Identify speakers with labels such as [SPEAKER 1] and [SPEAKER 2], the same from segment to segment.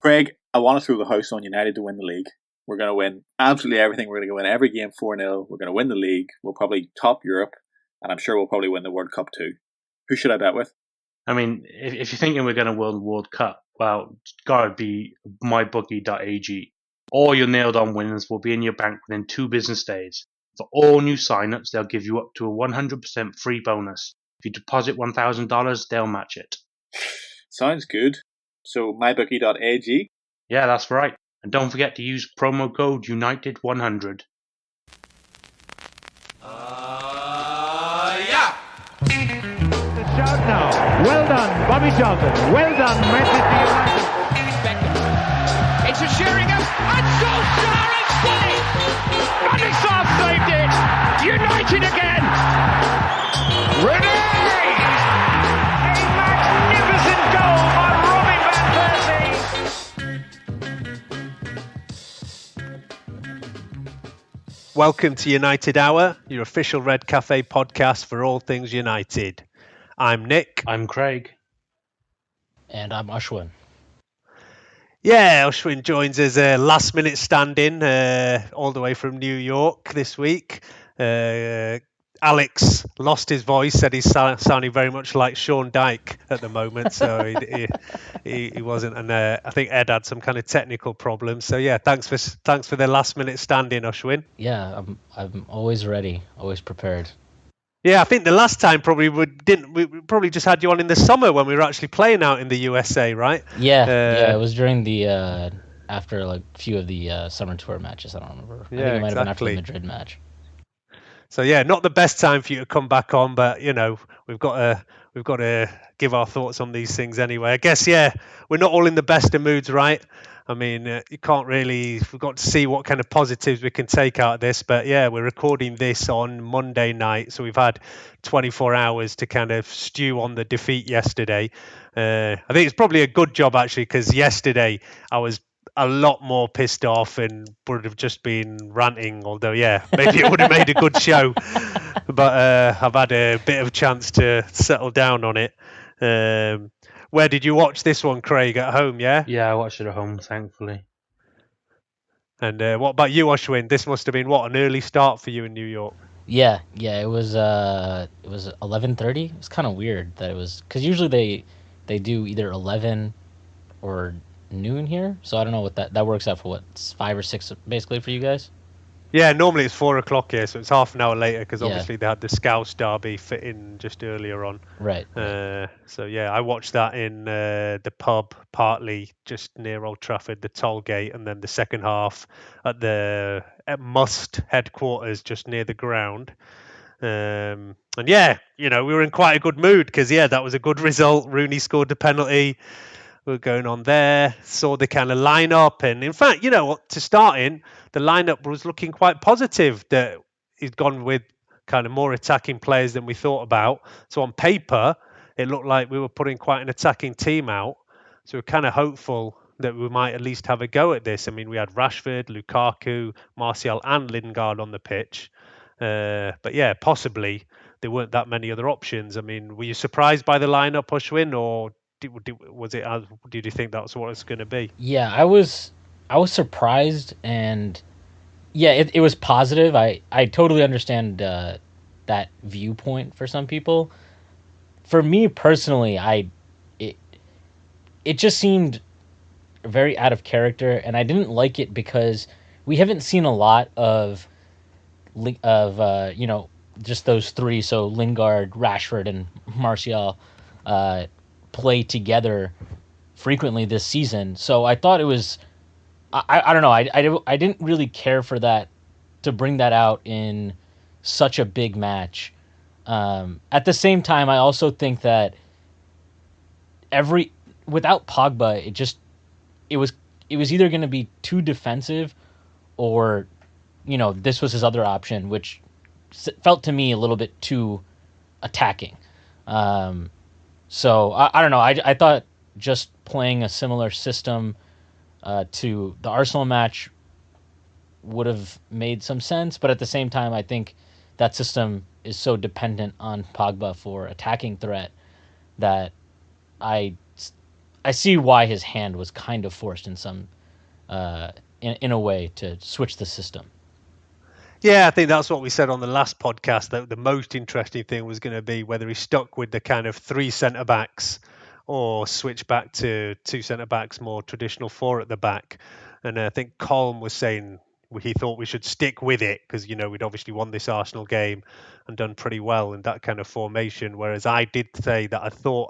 [SPEAKER 1] Craig, I want to throw the house on United to win the league. We're going to win absolutely everything. We're going to win every game 4-0. We're going to win the league. We'll probably top Europe, and I'm sure we'll probably win the World Cup too. Who should I bet with?
[SPEAKER 2] I mean, if you're thinking we're going to win the World Cup, well, it's got to be mybookie.ag. All your nailed-on winners will be in your bank within 2 business days. For all new sign-ups, they'll give you up to a 100% free bonus. If you deposit $1,000, they'll match it.
[SPEAKER 1] Sounds good. So, mybookie.ag?
[SPEAKER 2] Yeah, that's right. And don't forget to use promo code United100.
[SPEAKER 3] Yeah! The shout now. Well done, Bobby Charlton. Well done, Manchester United. It's a Sheringham, and Solskjaer has won it! Radisson saved it! United again! Ready! A magnificent goal by Robin van Persie!
[SPEAKER 4] Welcome to United Hour, your official Red Cafe podcast for all things United. I'm Nick.
[SPEAKER 2] I'm Craig.
[SPEAKER 5] And I'm Ashwin.
[SPEAKER 4] Yeah, Ashwin joins us last minute stand-in all the way from New York this week. Alex lost his voice, said he's sounding very much like Sean Dyche at the moment, so he wasn't. And I think Ed had some kind of technical problems. So yeah, thanks for the last minute stand-in, Ashwin.
[SPEAKER 5] Yeah, I'm always ready, always prepared.
[SPEAKER 4] Yeah, I think the last time we probably just had you on in the summer when we were actually playing out in the USA, right?
[SPEAKER 5] Yeah, it was during the after like a few of the summer tour matches. I don't remember. I think it might have been after the Madrid match.
[SPEAKER 4] So yeah, not the best time for you to come back on, but you know we've got to give our thoughts on these things anyway. I guess we're not all in the best of moods, right? I mean, you can't really. We've got to see what kind of positives we can take out of this. But yeah, we're recording this on Monday night, so we've had 24 hours to kind of stew on the defeat yesterday. I think it's probably a good job actually, because yesterday I was a lot more pissed off and would have just been ranting. Although maybe it would have made a good show. But I've had a bit of a chance to settle down on it. Where did you watch this one, Craig? At home, yeah?
[SPEAKER 2] Yeah, I watched it at home, thankfully.
[SPEAKER 4] And what about you, Ashwin? This must have been an early start for you in New York.
[SPEAKER 5] Yeah, it was 11:30. It's kind of weird that it was, because usually they do either 11 or noon here. So I don't know what that works out for, 5 or 6 basically for you guys.
[SPEAKER 4] Yeah, normally it's 4 o'clock here, so it's half an hour later because obviously they had the Scouse derby fit in just earlier on.
[SPEAKER 5] Right.
[SPEAKER 4] So yeah, I watched that in the pub, partly just near Old Trafford, the toll gate, and then the second half at Must headquarters, just near the ground. And yeah, we were in quite a good mood because that was a good result. Rooney scored the penalty. We were going on there, saw the kind of lineup, and in fact, to start in, the lineup was looking quite positive that he'd gone with kind of more attacking players than we thought about. So on paper, it looked like we were putting quite an attacking team out. So we're kind of hopeful that we might at least have a go at this. I mean, we had Rashford, Lukaku, Martial and Lingard on the pitch. But yeah, possibly there weren't that many other options. I mean, were you surprised by the lineup, Ashwin, or did you think that's what it's going to be?
[SPEAKER 5] Yeah, I was surprised, and yeah, it was positive. I totally understand that viewpoint for some people. For me personally, it just seemed very out of character, and I didn't like it because we haven't seen a lot of just those three, so Lingard, Rashford, and Martial play together frequently this season. So I thought it was, I don't know, I didn't really care for that, to bring that out in such a big match. At the same time, I also think that without Pogba, it was either going to be too defensive, or this was his other option, which felt to me a little bit too attacking. So I don't know. I thought just playing a similar system to the Arsenal match would have made some sense, but at the same time, I think that system is so dependent on Pogba for attacking threat that I I see why his hand was kind of forced in some in a way to switch the system.
[SPEAKER 4] Yeah, I think that's what we said on the last podcast, that the most interesting thing was going to be whether he stuck with the kind of 3 centre-backs or switch back to 2 centre-backs, more traditional 4 at the back. And I think Colm was saying he thought we should stick with it because, we'd obviously won this Arsenal game and done pretty well in that kind of formation. Whereas I did say that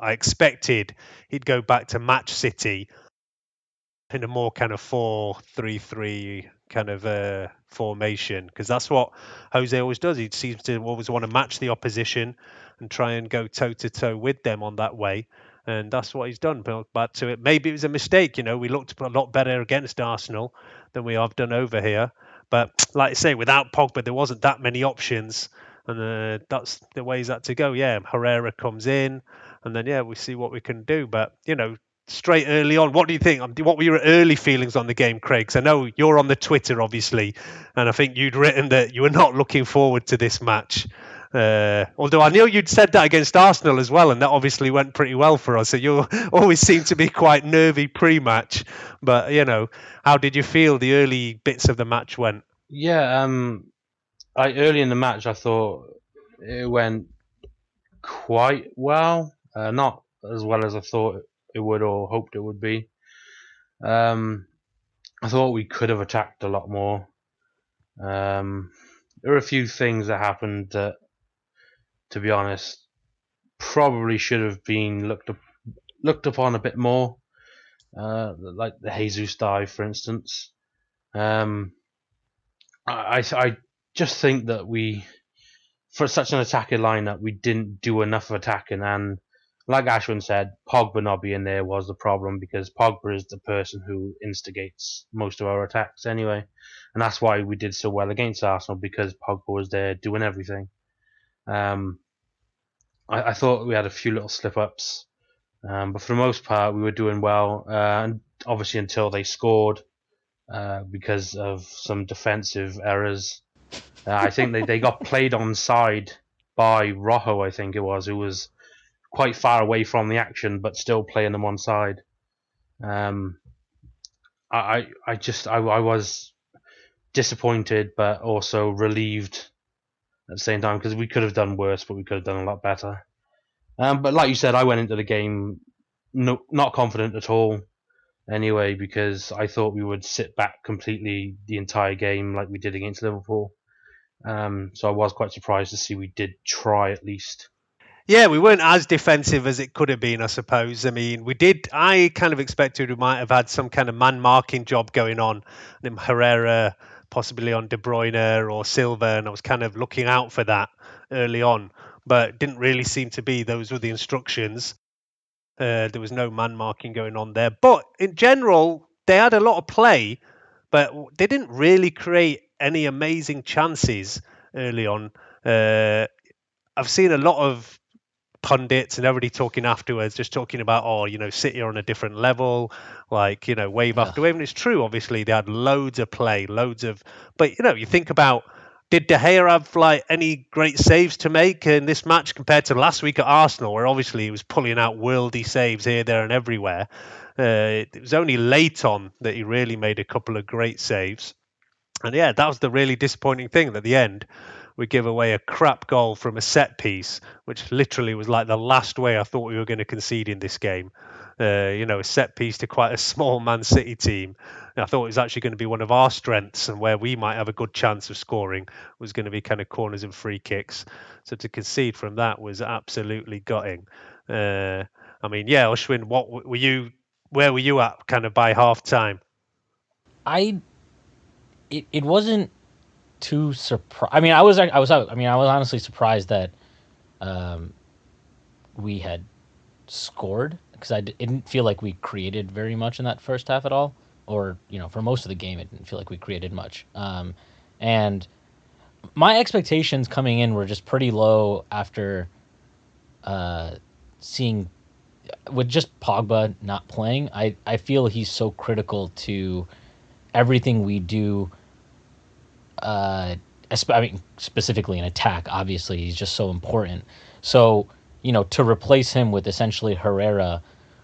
[SPEAKER 4] I expected he'd go back to match City in a more kind of 4-3-3 kind of formation, because that's what Jose always does. He seems to always want to match the opposition and try and go toe to toe with them on that way. And that's what he's done. But to it, maybe it was a mistake. We looked a lot better against Arsenal than we have done over here. But like I say, without Pogba, there wasn't that many options. And that's the way he's had to go. Yeah, Herrera comes in, and then, we see what we can do. But, straight early on, what do you think? What were your early feelings on the game, Craig? 'Cause I know you're on the Twitter, obviously, and I think you'd written that you were not looking forward to this match. Although I know you'd said that against Arsenal as well, and that obviously went pretty well for us. So you always seem to be quite nervy pre-match. But, how did you feel the early bits of the match went?
[SPEAKER 2] Yeah, early in the match, I thought it went quite well. Not as well as I thought it would or hoped it would be. I thought we could have attacked a lot more. There were a few things that happened that, to be honest, probably should have been looked upon a bit more, like the Jesus dive, for instance. I just think that for such an attacking lineup, we didn't do enough of attacking, and like Ashwin said, Pogba not being there was the problem, because Pogba is the person who instigates most of our attacks anyway, and that's why we did so well against Arsenal, because Pogba was there doing everything. I thought we had a few little slip-ups, but for the most part we were doing well, and obviously until they scored, because of some defensive errors. I think they got played onside by Rojo, I think it was, who was quite far away from the action, but still playing them onside. I was disappointed, but also relieved at the same time, because we could have done worse, but we could have done a lot better. But like you said, I went into the game not confident at all anyway, because I thought we would sit back completely the entire game like we did against Liverpool. So I was quite surprised to see we did try at least.
[SPEAKER 4] Yeah, we weren't as defensive as it could have been, I suppose. I mean, I kind of expected we might have had some kind of man-marking job going on. Herrera, possibly on De Bruyne or Silva, and I was kind of looking out for that early on. But it didn't really seem to be. Those were the instructions. There was no man-marking going on there. But in general, they had a lot of play, but they didn't really create any amazing chances early on. I've seen a lot of pundits and everybody talking afterwards, just talking about, City are on a different level, like, wave after wave. And it's true, obviously, they had loads of play, but, you think about, did De Gea have like any great saves to make in this match compared to last week at Arsenal, where obviously he was pulling out worldy saves here, there and everywhere? It was only late on that he really made a couple of great saves. And yeah, that was the really disappointing thing, that at the end we give away a crap goal from a set piece, which literally was like the last way I thought we were going to concede in this game. A set piece to quite a small Man City team. And I thought it was actually going to be one of our strengths, and where we might have a good chance of scoring was going to be kind of corners and free kicks. So to concede from that was absolutely gutting. Ashwin, where were you at kind of by half time?
[SPEAKER 5] It wasn't too surprised. I mean, I was honestly surprised that we had scored, because I didn't feel like we created very much in that first half at all, or for most of the game it didn't feel like we created much. And my expectations coming in were just pretty low after seeing, with just Pogba not playing. I feel he's so critical to everything we do. Specifically in attack, obviously, he's just so important. So, to replace him with essentially Herrera,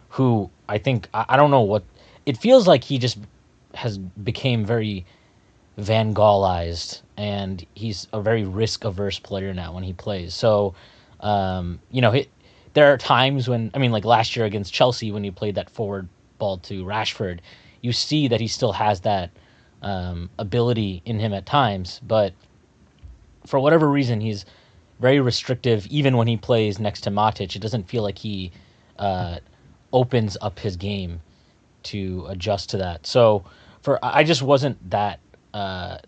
[SPEAKER 5] who I think I don't know what it feels like. He just has became very Van Gaalized, and he's a very risk averse player now when he plays. So, there are times when like last year against Chelsea when he played that forward ball to Rashford, you see that he still has that ability in him at times, but for whatever reason he's very restrictive. Even when he plays next to Matic, it doesn't feel like he uh, opens up his game to adjust to that. So I just wasn't that I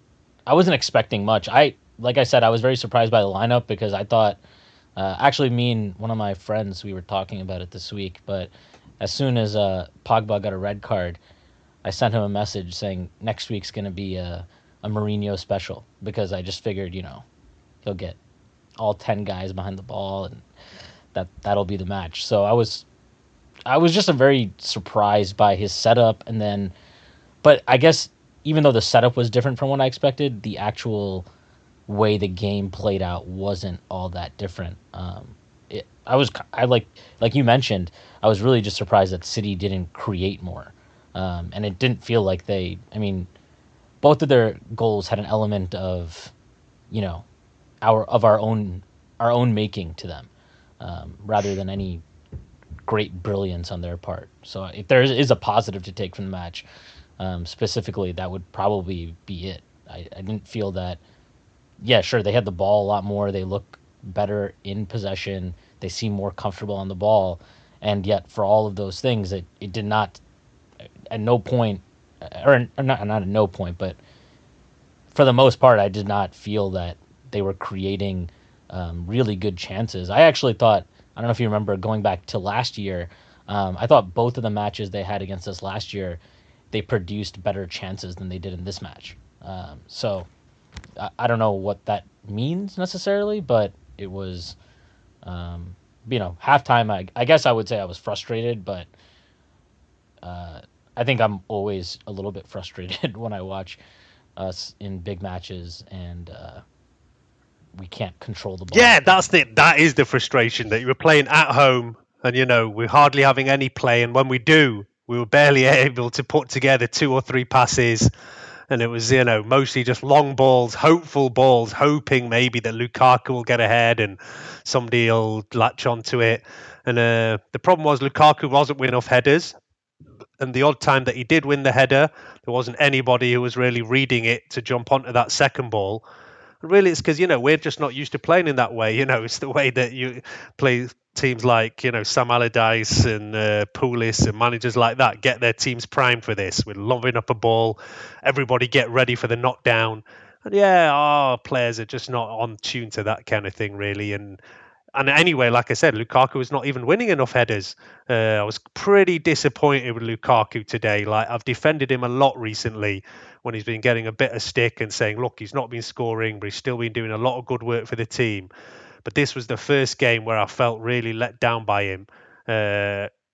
[SPEAKER 5] wasn't expecting much. Like I said, I was very surprised by the lineup because I thought actually me and one of my friends we were talking about it this week, but as soon as Pogba got a red card, I sent him a message saying next week's going to be a Mourinho special because I just figured, he'll get all 10 guys behind the ball and that'll be the match. So I was just a very surprised by his setup, and then, but I guess even though the setup was different from what I expected, the actual way the game played out wasn't all that different. I like you mentioned, I was really just surprised that City didn't create more, and it didn't feel like they. I mean, both of their goals had an element of, you know, our own making to them, rather than any great brilliance on their part. So if there is a positive to take from the match, specifically, that would probably be it. I didn't feel that. Yeah, sure, they had the ball a lot more. They look better in possession. They seem more comfortable on the ball, and yet for all of those things, it did not at no point, or not at no point, but for the most part, I did not feel that they were creating really good chances. I actually thought, I don't know if you remember going back to last year, I thought both of the matches they had against us last year, they produced better chances than they did in this match. So I don't know what that means necessarily, but it was, halftime. I guess I would say I was frustrated, but I think I'm always a little bit frustrated when I watch us in big matches and we can't control the ball.
[SPEAKER 4] Yeah, that is the frustration that you were playing at home and we're hardly having any play, and when we do, we were barely able to put together 2 or 3 passes, and it was mostly just long balls, hopeful balls, hoping maybe that Lukaku will get ahead and somebody will latch onto it. And the problem was Lukaku wasn't winning enough headers, and the odd time that he did win the header, there wasn't anybody who was really reading it to jump onto that second ball. Really, it's because we're just not used to playing in that way. It's the way that you play teams like Sam Allardyce and Pulis and managers like that get their teams primed for this. We're lobbing up a ball, everybody get ready for the knockdown, and our players are just not on tune to that kind of thing, really. And anyway, like I said, Lukaku is not even winning enough headers. I was pretty disappointed with Lukaku today. Like, I've defended him a lot recently when he's been getting a bit of stick and saying, look, he's not been scoring, but he's still been doing a lot of good work for the team. But this was the first game where I felt really let down by him.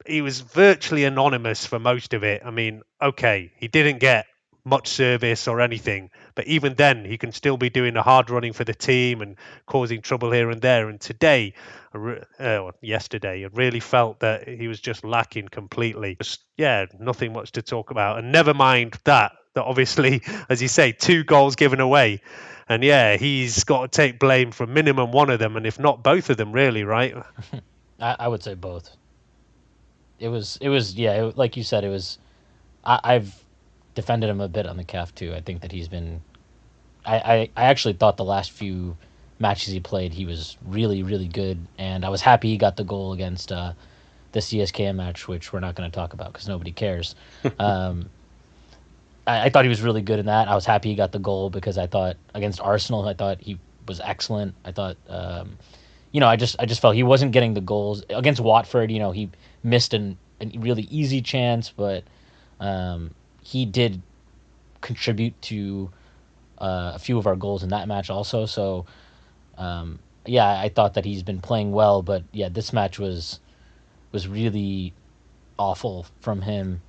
[SPEAKER 4] He was virtually anonymous for most of it. I mean, okay, he didn't get much service or anything, but even then he can still be doing the hard running for the team and causing trouble here and there. And today, yesterday, I really felt that he was just lacking completely. Nothing much to talk about. And never mind that obviously, as you say, 2 goals given away, and he's got to take blame for minimum one of them, and if not both of them, really, right?
[SPEAKER 5] I would say both. It was like you said, it was. I've defended him a bit on the calf too. I think that he's been. I actually thought the last few matches he played, he was really, really good, and I was happy he got the goal against the CSKA match, which we're not going to talk about because nobody cares. I thought he was really good in that. I was happy he got the goal because I thought against Arsenal, I thought he was excellent. I thought, I just felt he wasn't getting the goals against Watford. He missed a really easy chance, but he did contribute to a few of our goals in that match also. So, I thought that he's been playing well, but this match was really awful from him.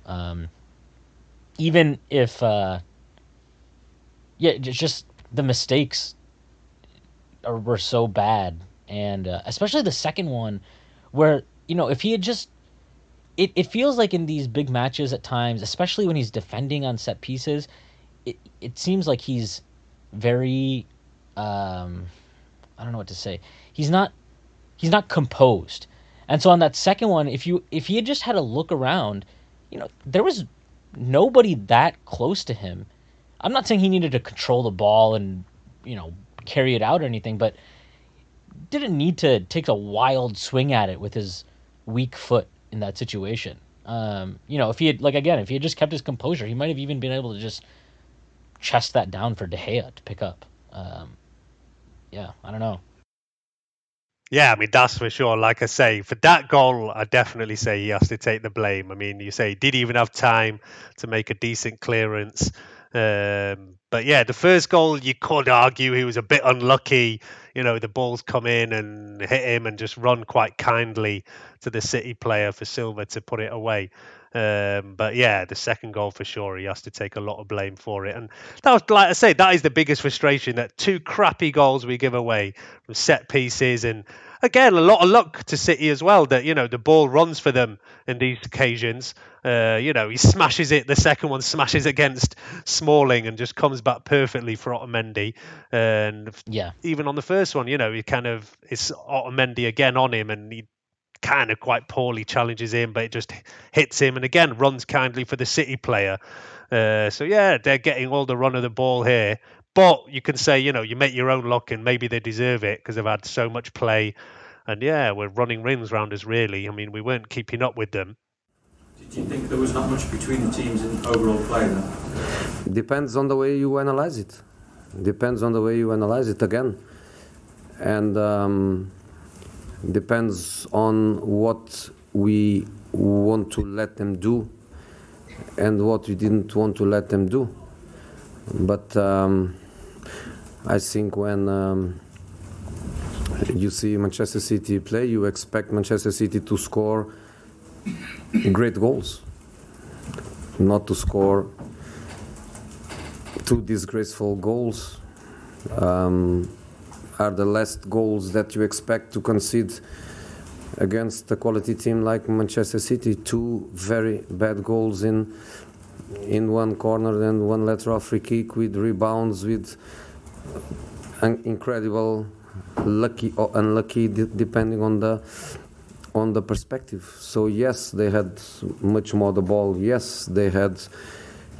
[SPEAKER 5] Even if, just the mistakes were so bad, and especially the second one, where if he had just it feels like in these big matches at times, especially when he's defending on set pieces, it seems like he's very I don't know what to say. He's not composed. And so on that second one, if he had just had a look around, there was nobody that close to him. I'm not saying he needed to control the ball and, carry it out or anything, but didn't need to take a wild swing at it with his weak foot in that situation. If he had, like, again, if he had just kept his composure, he might have even been able to just chest that down for De Gea to pick up. Yeah, I don't know.
[SPEAKER 4] Yeah, I mean, that's for sure. Like I say, for that goal, I definitely say he has to take the blame. I mean, you say he didn't even have time to make a decent clearance. But yeah, the first goal, you could argue he was a bit unlucky. The ball's come in and hit him and just run quite kindly to the City player for Silva to put it away. But yeah, the second goal for sure, he has to take a lot of blame for it. And that was, like I say, that is the biggest frustration, that two crappy goals we give away from set pieces. And again, a lot of luck to City as well, that, the ball runs for them in these occasions. He smashes it. The second one smashes against Smalling and just comes back perfectly for Otamendi. And
[SPEAKER 5] Yeah,
[SPEAKER 4] even on the first one, it's Otamendi again on him, and he kind of quite poorly challenges him, but it just hits him, and again runs kindly for the City player. So yeah, they're getting all the run of the ball here. But you can say, you make your own luck, and maybe they deserve it because they've had so much play. And yeah, we're running rings round us, really. I mean, we weren't keeping up with them.
[SPEAKER 6] Did you think there was not much between the teams in overall play then?
[SPEAKER 7] Depends on the way you analyze it. Depends on the way you analyze it again. And depends on what we want to let them do and what we didn't want to let them do. But I think when you see Manchester City play, you expect Manchester City to score great goals, not to score two disgraceful goals. Are the last goals that you expect to concede against a quality team like Manchester City. Two very bad goals in one corner and one lateral free kick with rebounds, with incredible lucky or unlucky depending on the perspective. So yes, they had much more the ball. Yes, they had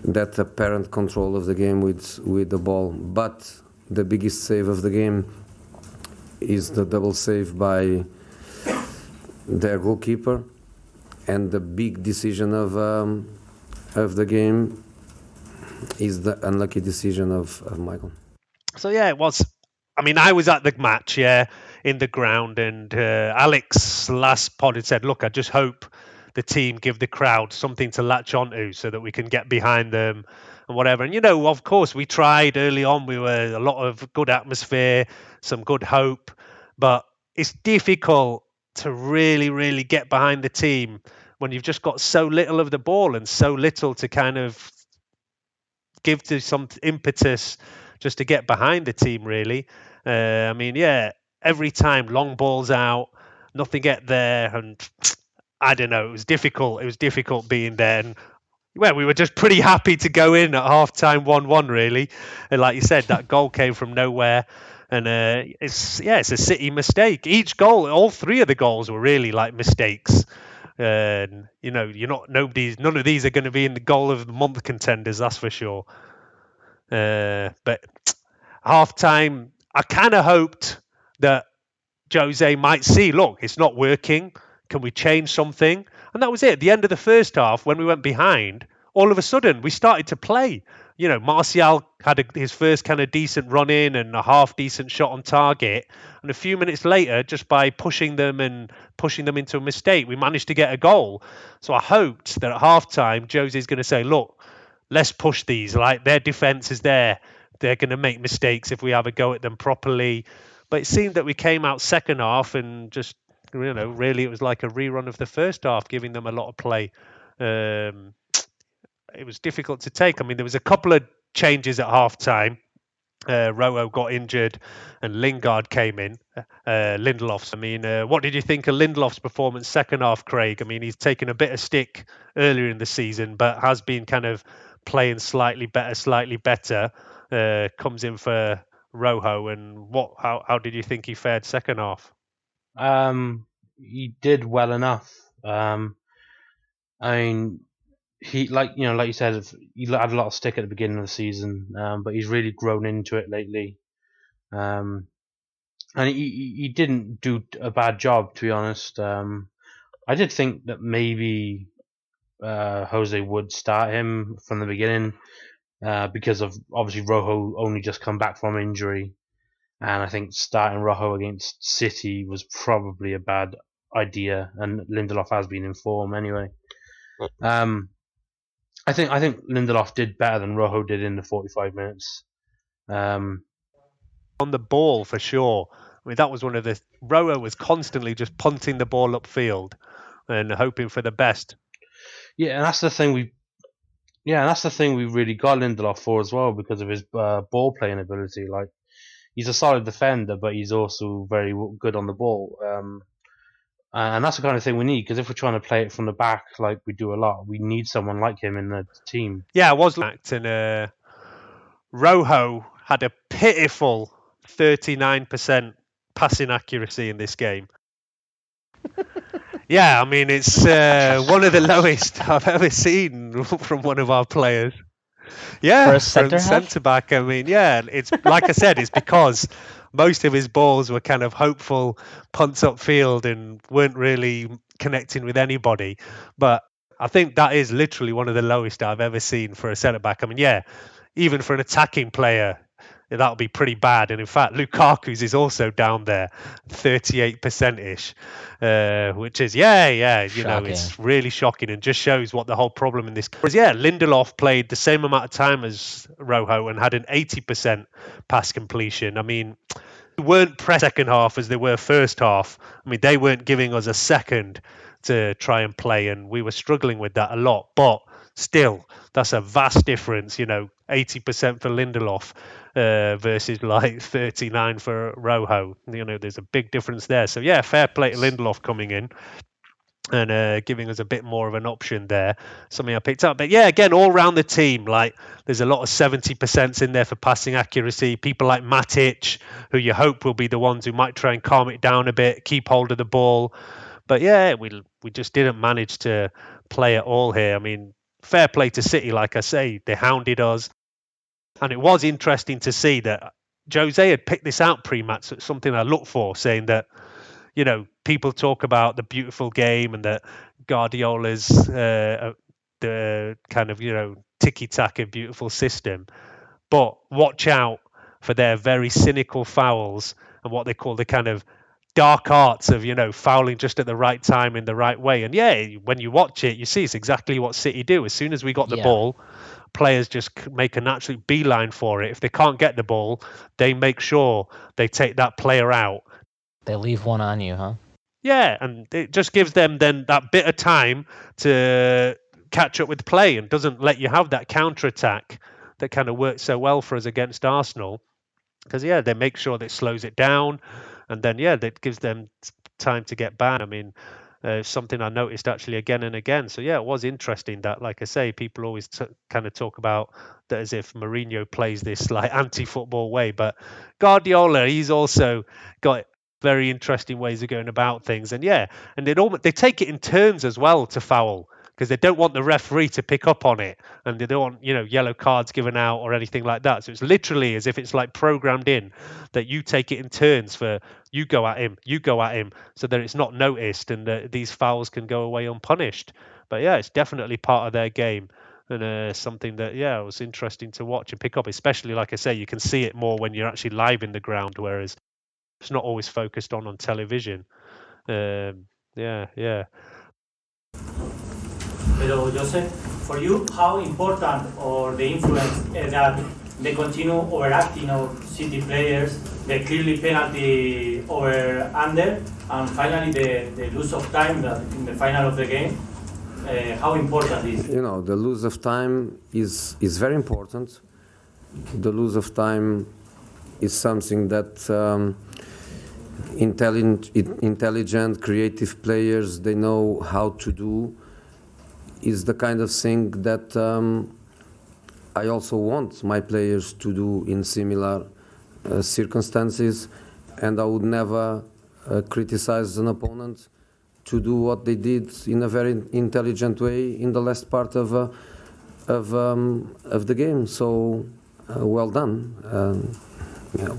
[SPEAKER 7] that apparent control of the game with the ball. But the biggest save of the game is the double save by their goalkeeper, and the big decision of the game is the unlucky decision of Michael.
[SPEAKER 4] So yeah, it was. I mean, I was at the match, in the ground, and Alex last pod had said, "Look, I just hope the team give the crowd something to latch onto so that we can get behind them and whatever." And of course, we tried early on. We were a lot of good atmosphere, some good hope, but it's difficult to really, really get behind the team when you've just got so little of the ball and so little to kind of give to some impetus just to get behind the team, really. I mean, yeah, every time long balls out, nothing get there, and I don't know, it was difficult. It was difficult being there. And well, we were just pretty happy to go in at half-time 1-1, really. And like you said, that goal came from nowhere. And it's a City mistake. Each goal, all three of the goals were really like mistakes. And none of these are going to be in the goal of the month contenders, that's for sure. But half-time, I kind of hoped that Jose might see, look, it's not working. Can we change something? And that was it. At the end of the first half, when we went behind, all of a sudden we started to play. Martial had his first kind of decent run in and a half decent shot on target. And a few minutes later, just by pushing them into a mistake, we managed to get a goal. So I hoped that at half-time, Jose's going to say, look, let's push these. Like, their defence is there. They're going to make mistakes if we have a go at them properly. But it seemed that we came out second half and just, really it was like a rerun of the first half, giving them a lot of play. It was difficult to take. I mean, there was a couple of changes at half time. Rojo got injured and Lingard came in. Lindelof's. I mean, what did you think of Lindelof's performance second half, Craig? I mean, he's taken a bit of stick earlier in the season, but has been kind of playing slightly better. Comes in for Rojo, and how did you think he fared second half?
[SPEAKER 2] He did well enough. I mean, he like you said, he had a lot of stick at the beginning of the season, but he's really grown into it lately. And he didn't do a bad job, to be honest. I did think that maybe Jose would start him from the beginning because of obviously Rojo only just come back from injury, and I think starting Rojo against City was probably a bad idea. And Lindelof has been in form anyway. I think Lindelof did better than Rojo did in the 45 minutes.
[SPEAKER 4] On the ball for sure. I mean, that was one of the Rojo was constantly just punting the ball upfield and hoping for the best.
[SPEAKER 2] Yeah, and that's the thing we really got Lindelof for as well, because of his ball playing ability. Like, he's a solid defender, but he's also very good on the ball. And that's the kind of thing we need, because if we're trying to play it from the back like we do a lot, we need someone like him in the team.
[SPEAKER 4] Yeah, it was lacked, and Rojo had a pitiful 39% passing accuracy in this game. Yeah, I mean, it's one of the lowest I've ever seen from one of our players. Yeah,
[SPEAKER 5] for a centre
[SPEAKER 4] back. I mean, yeah, it's like I said, it's because most of his balls were kind of hopeful punts upfield and weren't really connecting with anybody. But I think that is literally one of the lowest I've ever seen for a centre back. I mean, yeah, even for an attacking player, that would be pretty bad. And in fact, Lukaku's is also down there, 38%-ish, which is, shocking. It's really shocking and just shows what the whole problem in this was. Yeah, Lindelof played the same amount of time as Rojo and had an 80% pass completion. I mean, we weren't pressed second half as they were first half. I mean, they weren't giving us a second to try and play, and we were struggling with that a lot. But still, that's a vast difference, 80% for Lindelof versus like 39 for Rojo. There's a big difference there. So yeah, fair play to Lindelof coming in and giving us a bit more of an option there. Something I picked up. But yeah, again, all around the team, like there's a lot of 70% in there for passing accuracy. People like Matic, who you hope will be the ones who might try and calm it down a bit, keep hold of the ball. But yeah, we just didn't manage to play at all here. I mean, fair play to City, like I say, they hounded us. And it was interesting to see that Jose had picked this out pre-match. So it's something I look for, saying that, people talk about the beautiful game and that Guardiola's the kind of, tiki-taka beautiful system. But watch out for their very cynical fouls and what they call the kind of dark arts of, fouling just at the right time in the right way. And yeah, when you watch it, you see it's exactly what City do. As soon as we got the ball, players just make an absolute beeline for it. If they can't get the ball, they make sure they take that player out.
[SPEAKER 5] They leave one on you, huh?
[SPEAKER 4] Yeah, and it just gives them then that bit of time to catch up with play and doesn't let you have that counter-attack that kind of worked so well for us against Arsenal. Because, yeah, they make sure that it slows it down. And then, yeah, that gives them time to get back. I mean, something I noticed actually again and again. So, yeah, it was interesting that, like I say, people always kind of talk about that as if Mourinho plays this like anti-football way. But Guardiola, he's also got very interesting ways of going about things. And, yeah, and they take it in turns as well to foul, because they don't want the referee to pick up on it, and they don't want, yellow cards given out or anything like that. So it's literally as if it's like programmed in that you take it in turns for you go at him, so that it's not noticed and that these fouls can go away unpunished. But yeah, it's definitely part of their game and something that, yeah, was interesting to watch and pick up, especially, like I say, you can see it more when you're actually live in the ground, whereas it's not always focused on television. Yeah.
[SPEAKER 8] Pero Joseph, for you, how important or the influence that the continued overacting of City players, the clearly penalty over under, and finally the lose of time in the final of the game, how important is it?
[SPEAKER 7] The lose of time is very important. The lose of time is something that intelligent, creative players, they know how to do. Is the kind of thing that I also want my players to do in similar circumstances, and I would never criticize an opponent to do what they did in a very intelligent way in the last part of the game. So well done.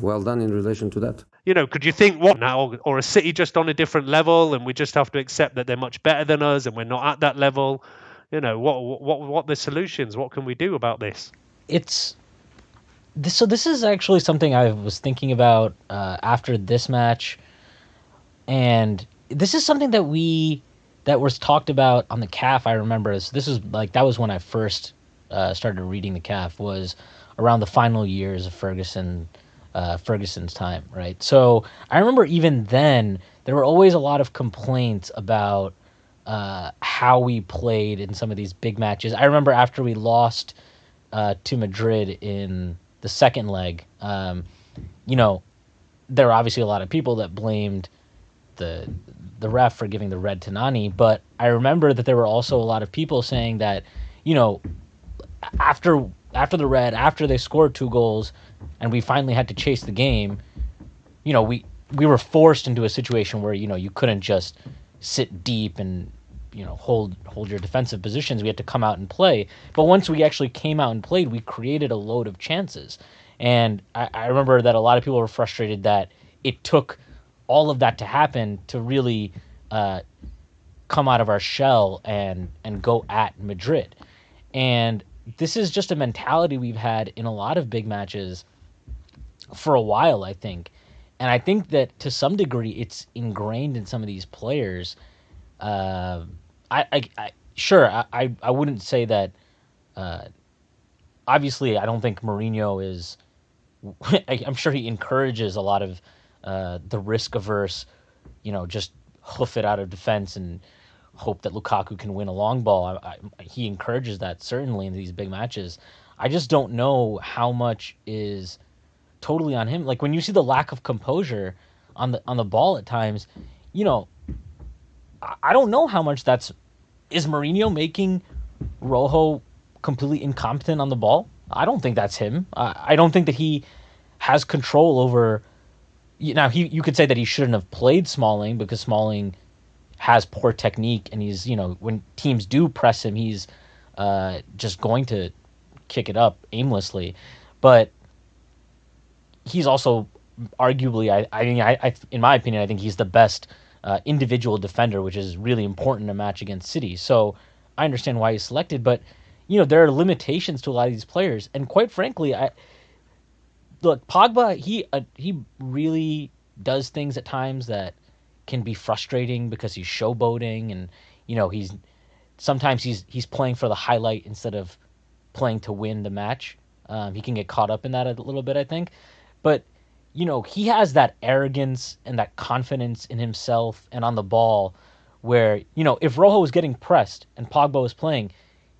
[SPEAKER 7] Well done in relation to that.
[SPEAKER 4] Could you think what now, or a City just on a different level, and we just have to accept that they're much better than us, and we're not at that level? What are the solutions? What can we do about this?
[SPEAKER 5] So this is actually something I was thinking about after this match, and this is something that was talked about on the CAF. I remember this is that was when I first started reading the CAF, was around the final years of Ferguson's time, right? So I remember even then there were always a lot of complaints about how we played in some of these big matches. I remember after we lost to Madrid in the second leg, there were obviously a lot of people that blamed the ref for giving the red to Nani, but I remember that there were also a lot of people saying that, after the red, after they scored 2 goals and we finally had to chase the game, we were forced into a situation where, you couldn't just sit deep and, hold your defensive positions. We had to come out and play. But once we actually came out and played, we created a load of chances. And I remember that a lot of people were frustrated that it took all of that to happen to really come out of our shell and go at Madrid. And this is just a mentality we've had in a lot of big matches for a while, I think. And I think that to some degree it's ingrained in some of these players. I wouldn't say that. Obviously, I don't think Mourinho is. I'm sure he encourages a lot of the risk averse, just hoof it out of defense and hope that Lukaku can win a long ball. He encourages that certainly in these big matches. I just don't know how much is totally on him. Like when you see the lack of composure on the ball at times, I don't know how much is Mourinho making Rojo completely incompetent on the ball. I don't think that's him. I don't think that he has control over. Now you could say that he shouldn't have played Smalling because Smalling has poor technique, and he's when teams do press him, he's just going to kick it up aimlessly. But he's also arguably, I in my opinion, I think he's the best individual defender, which is really important in a match against City. So I understand why he's selected, but there are limitations to a lot of these players, and quite frankly, look, Pogba, he really does things at times that can be frustrating because he's showboating, and sometimes he's playing for the highlight instead of playing to win the match. He can get caught up in that a little bit, I think. But he has that arrogance and that confidence in himself and on the ball where, if Rojo was getting pressed and Pogba was playing,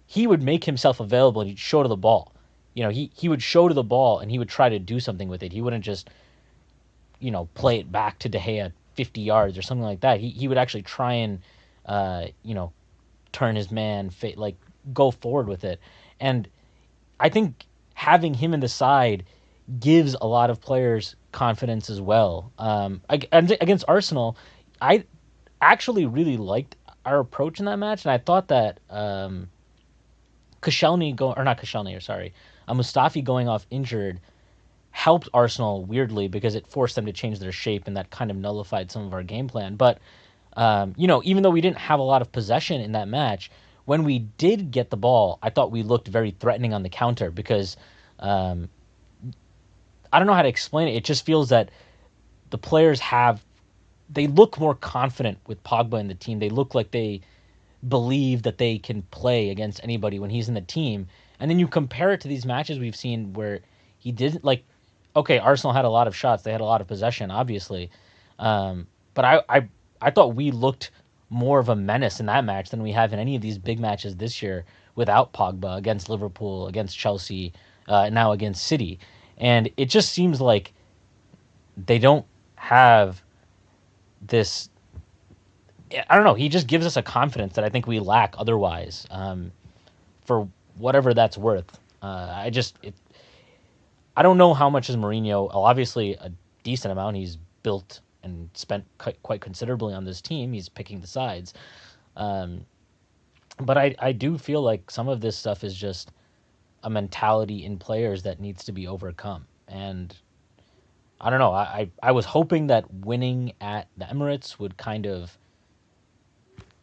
[SPEAKER 5] he would make himself available and he'd show to the ball. He would show to the ball and he would try to do something with it. He wouldn't just, play it back to De Gea 50 yards or something like that. He would actually try and, turn his man, go forward with it. And I think having him in the side gives a lot of players confidence as well. Against Arsenal, I actually really liked our approach in that match, and I thought that Mustafi going off injured helped Arsenal weirdly because it forced them to change their shape, and that kind of nullified some of our game plan. But even though we didn't have a lot of possession in that match, when we did get the ball, I thought we looked very threatening on the counter because I don't know how to explain it. It just feels that the players they look more confident with Pogba in the team. They look like they believe that they can play against anybody when he's in the team. And then you compare it to these matches we've seen where he didn't, okay, Arsenal had a lot of shots. They had a lot of possession, obviously. But I thought we looked more of a menace in that match than we have in any of these big matches this year without Pogba, against Liverpool, against Chelsea, now against City. And it just seems like they don't have this. I don't know. He just gives us a confidence that I think we lack otherwise. For whatever that's worth. I don't know how much is Mourinho. Obviously, a decent amount. He's built and spent quite considerably on this team. He's picking the sides. But I do feel like some of this stuff is just a mentality in players that needs to be overcome. And I don't know. I was hoping that winning at the Emirates would kind of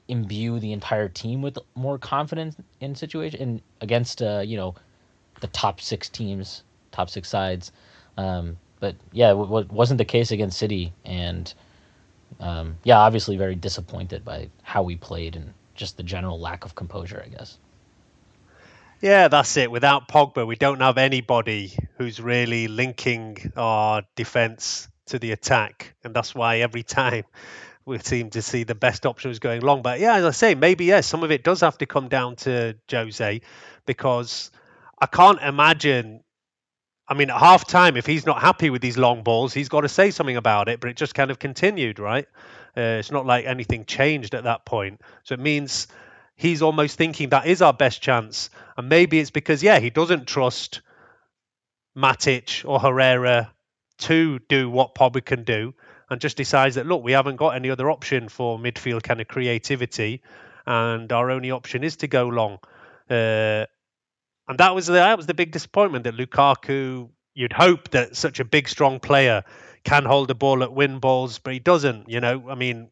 [SPEAKER 5] imbue the entire team with more confidence in situation against the top six teams, top six sides. But yeah, it wasn't the case against City, and yeah, obviously very disappointed by how we played and just the general lack of composure, I guess.
[SPEAKER 4] Yeah, that's it. Without Pogba, we don't have anybody who's really linking our defence to the attack, and that's why every time we seem to see the best option was going long. But yeah, as I say, maybe yes, some of it does have to come down to Jose, because I can't imagine. I mean, at half time, if he's not happy with these long balls, he's got to say something about it. But it just kind of continued, right? It's not like anything changed at that point. So it means he's almost thinking that is our best chance. And maybe it's because, yeah, he doesn't trust Matic or Herrera to do what Pogba can do, and just decides that, look, we haven't got any other option for midfield kind of creativity, and our only option is to go long. And that was the big disappointment, that Lukaku, you'd hope that such a big, strong player can hold the ball at win balls, but he doesn't. I mean,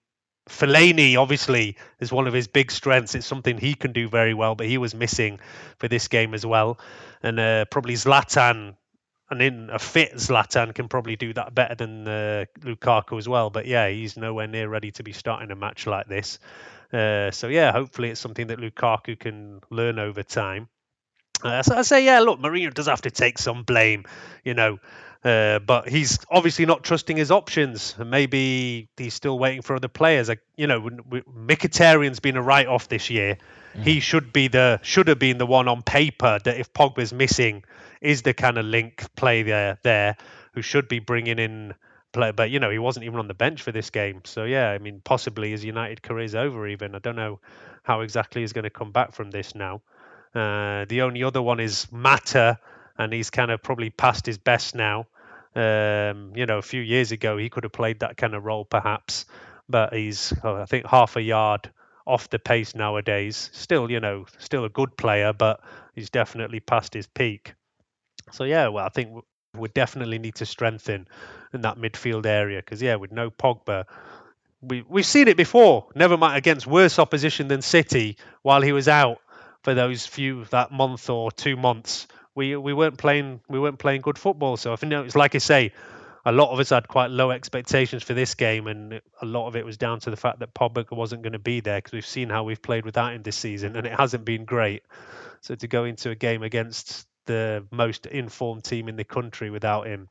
[SPEAKER 4] Fellaini obviously is one of his big strengths. It's something he can do very well, but he was missing for this game as well. And probably Zlatan, and in a fit Zlatan, can probably do that better than Lukaku as well. But yeah, he's nowhere near ready to be starting a match like this. So yeah, hopefully it's something that Lukaku can learn over time. So I say, yeah, look, Mourinho does have to take some blame, but he's obviously not trusting his options, and maybe he's still waiting for other players. Mkhitaryan's been a write-off this year. He should have been the one on paper that, if Pogba's missing, is the kind of link play there who should be bringing in play. But he wasn't even on the bench for this game. So yeah, I mean, possibly his United career's over. Even I don't know how exactly he's going to come back from this now. The only other one is Mata, and he's kind of probably past his best now. A few years ago he could have played that kind of role perhaps, but he's I think half a yard off the pace nowadays. Still a good player, but he's definitely past his peak. So yeah, well, I think we definitely need to strengthen in that midfield area, because yeah, with no Pogba, we've seen it before. Never mind against worse opposition than City while he was out for that month or 2 months. We weren't playing good football. So I think it's like I say, a lot of us had quite low expectations for this game, and a lot of it was down to the fact that Pogba wasn't going to be there, because we've seen how we've played without him this season, and it hasn't been great. So to go into a game against the most informed team in the country without him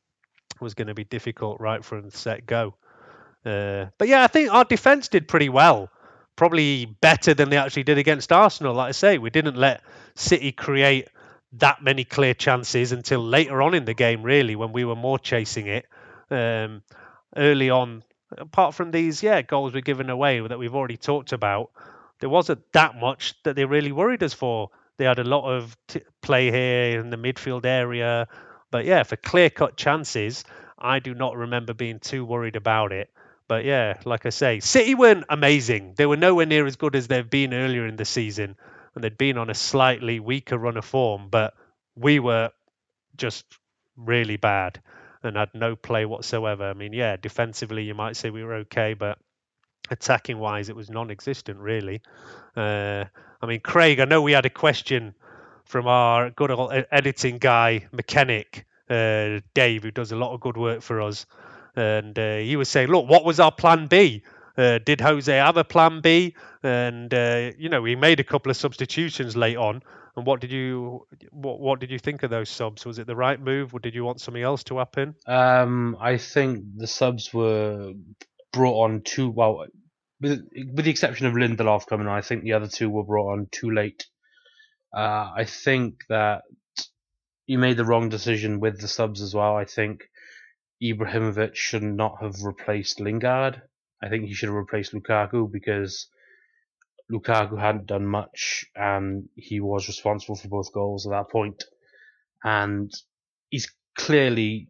[SPEAKER 4] was going to be difficult right from the set go. But yeah, I think our defence did pretty well. Probably better than they actually did against Arsenal. Like I say, we didn't let City create that many clear chances until later on in the game, really, when we were more chasing it. Early on, apart from these goals we're giving away that we've already talked about, there wasn't that much that they really worried us for. They had a lot of play here in the midfield area. But yeah, for clear-cut chances, I do not remember being too worried about it. But yeah, like I say, City weren't amazing. They were nowhere near as good as they've been earlier in the season, and they'd been on a slightly weaker run of form. But we were just really bad and had no play whatsoever. I mean, yeah, defensively you might say we were okay, but attacking-wise it was non-existent, really. I mean, Craig, I know we had a question from our good old editing guy, Mechanic, Dave, who does a lot of good work for us. And he was saying, look, what was our plan B? Did Jose have a plan B? And we made a couple of substitutions late on. And what did you think of those subs? Was it the right move, or did you want something else to happen?
[SPEAKER 2] I think the subs were brought on too well, with the exception of Lindelof coming on. I think the other two were brought on too late. I think that you made the wrong decision with the subs as well. I think Ibrahimovic should not have replaced Lingard. I think he should have replaced Lukaku because Lukaku hadn't done much and he was responsible for both goals at that point. And he's clearly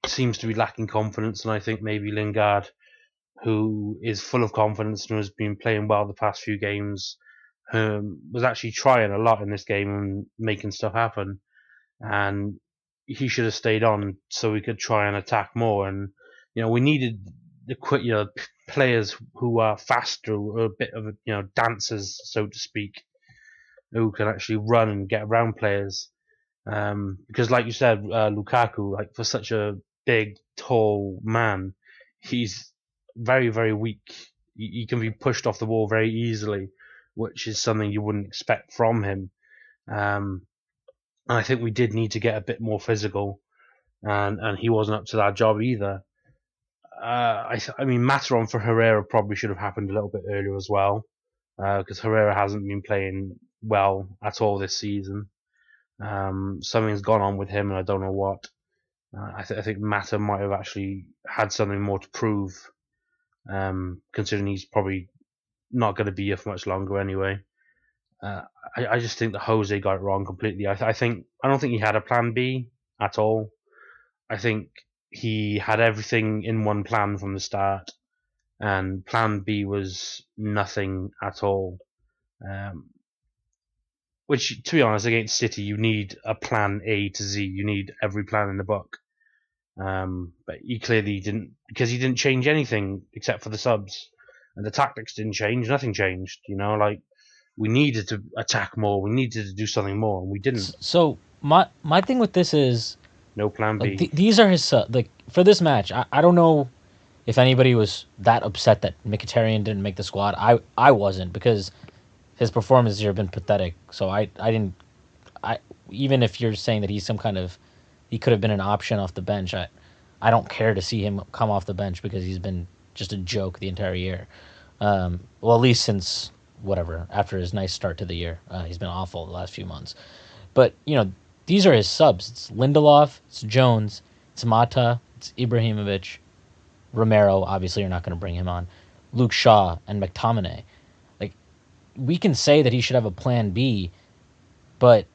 [SPEAKER 2] seems to be lacking confidence, and I think maybe Lingard, who is full of confidence and has been playing well the past few games, was actually trying a lot in this game and making stuff happen. And he should have stayed on so we could try and attack more. And we needed the quick, players who are faster, or a bit of dancers, so to speak, who can actually run and get around players. Because, like you said, Lukaku, like for such a big, tall man, he's very, very weak. He can be pushed off the wall very easily, which is something you wouldn't expect from him. And I think we did need to get a bit more physical, and he wasn't up to that job either. I mean, Mataron for Herrera probably should have happened a little bit earlier as well, because Herrera hasn't been playing well at all this season. Something's gone on with him, and I don't know what. I think Mata might have actually had something more to prove, considering he's probably not going to be here for much longer anyway. I just think that Jose got it wrong completely. I don't think he had a plan B at all. I think he had everything in one plan from the start, and plan B was nothing at all. Which, to be honest, against City, you need a plan A to Z. You need every plan in the book. But he clearly didn't, because he didn't change anything except for the subs. And the tactics didn't change. Nothing changed. We needed to attack more. We needed to do something more, and we didn't.
[SPEAKER 5] So my thing with this is
[SPEAKER 2] no plan B.
[SPEAKER 5] These are his for this match. I don't know if anybody was that upset that Mkhitaryan didn't make the squad. I wasn't, because his performance here have been pathetic. So I didn't. Even if you're saying that he's some kind of, he could have been an option off the bench. I don't care to see him come off the bench because he's been just a joke the entire year. Well, at least since after his nice start to the year, he's been awful the last few months. But these are his subs. It's Lindelof, it's Jones, it's Mata, it's Ibrahimovic, Romero. Obviously, you're not going to bring him on. Luke Shaw and McTominay. Like, we can say that he should have a plan B, but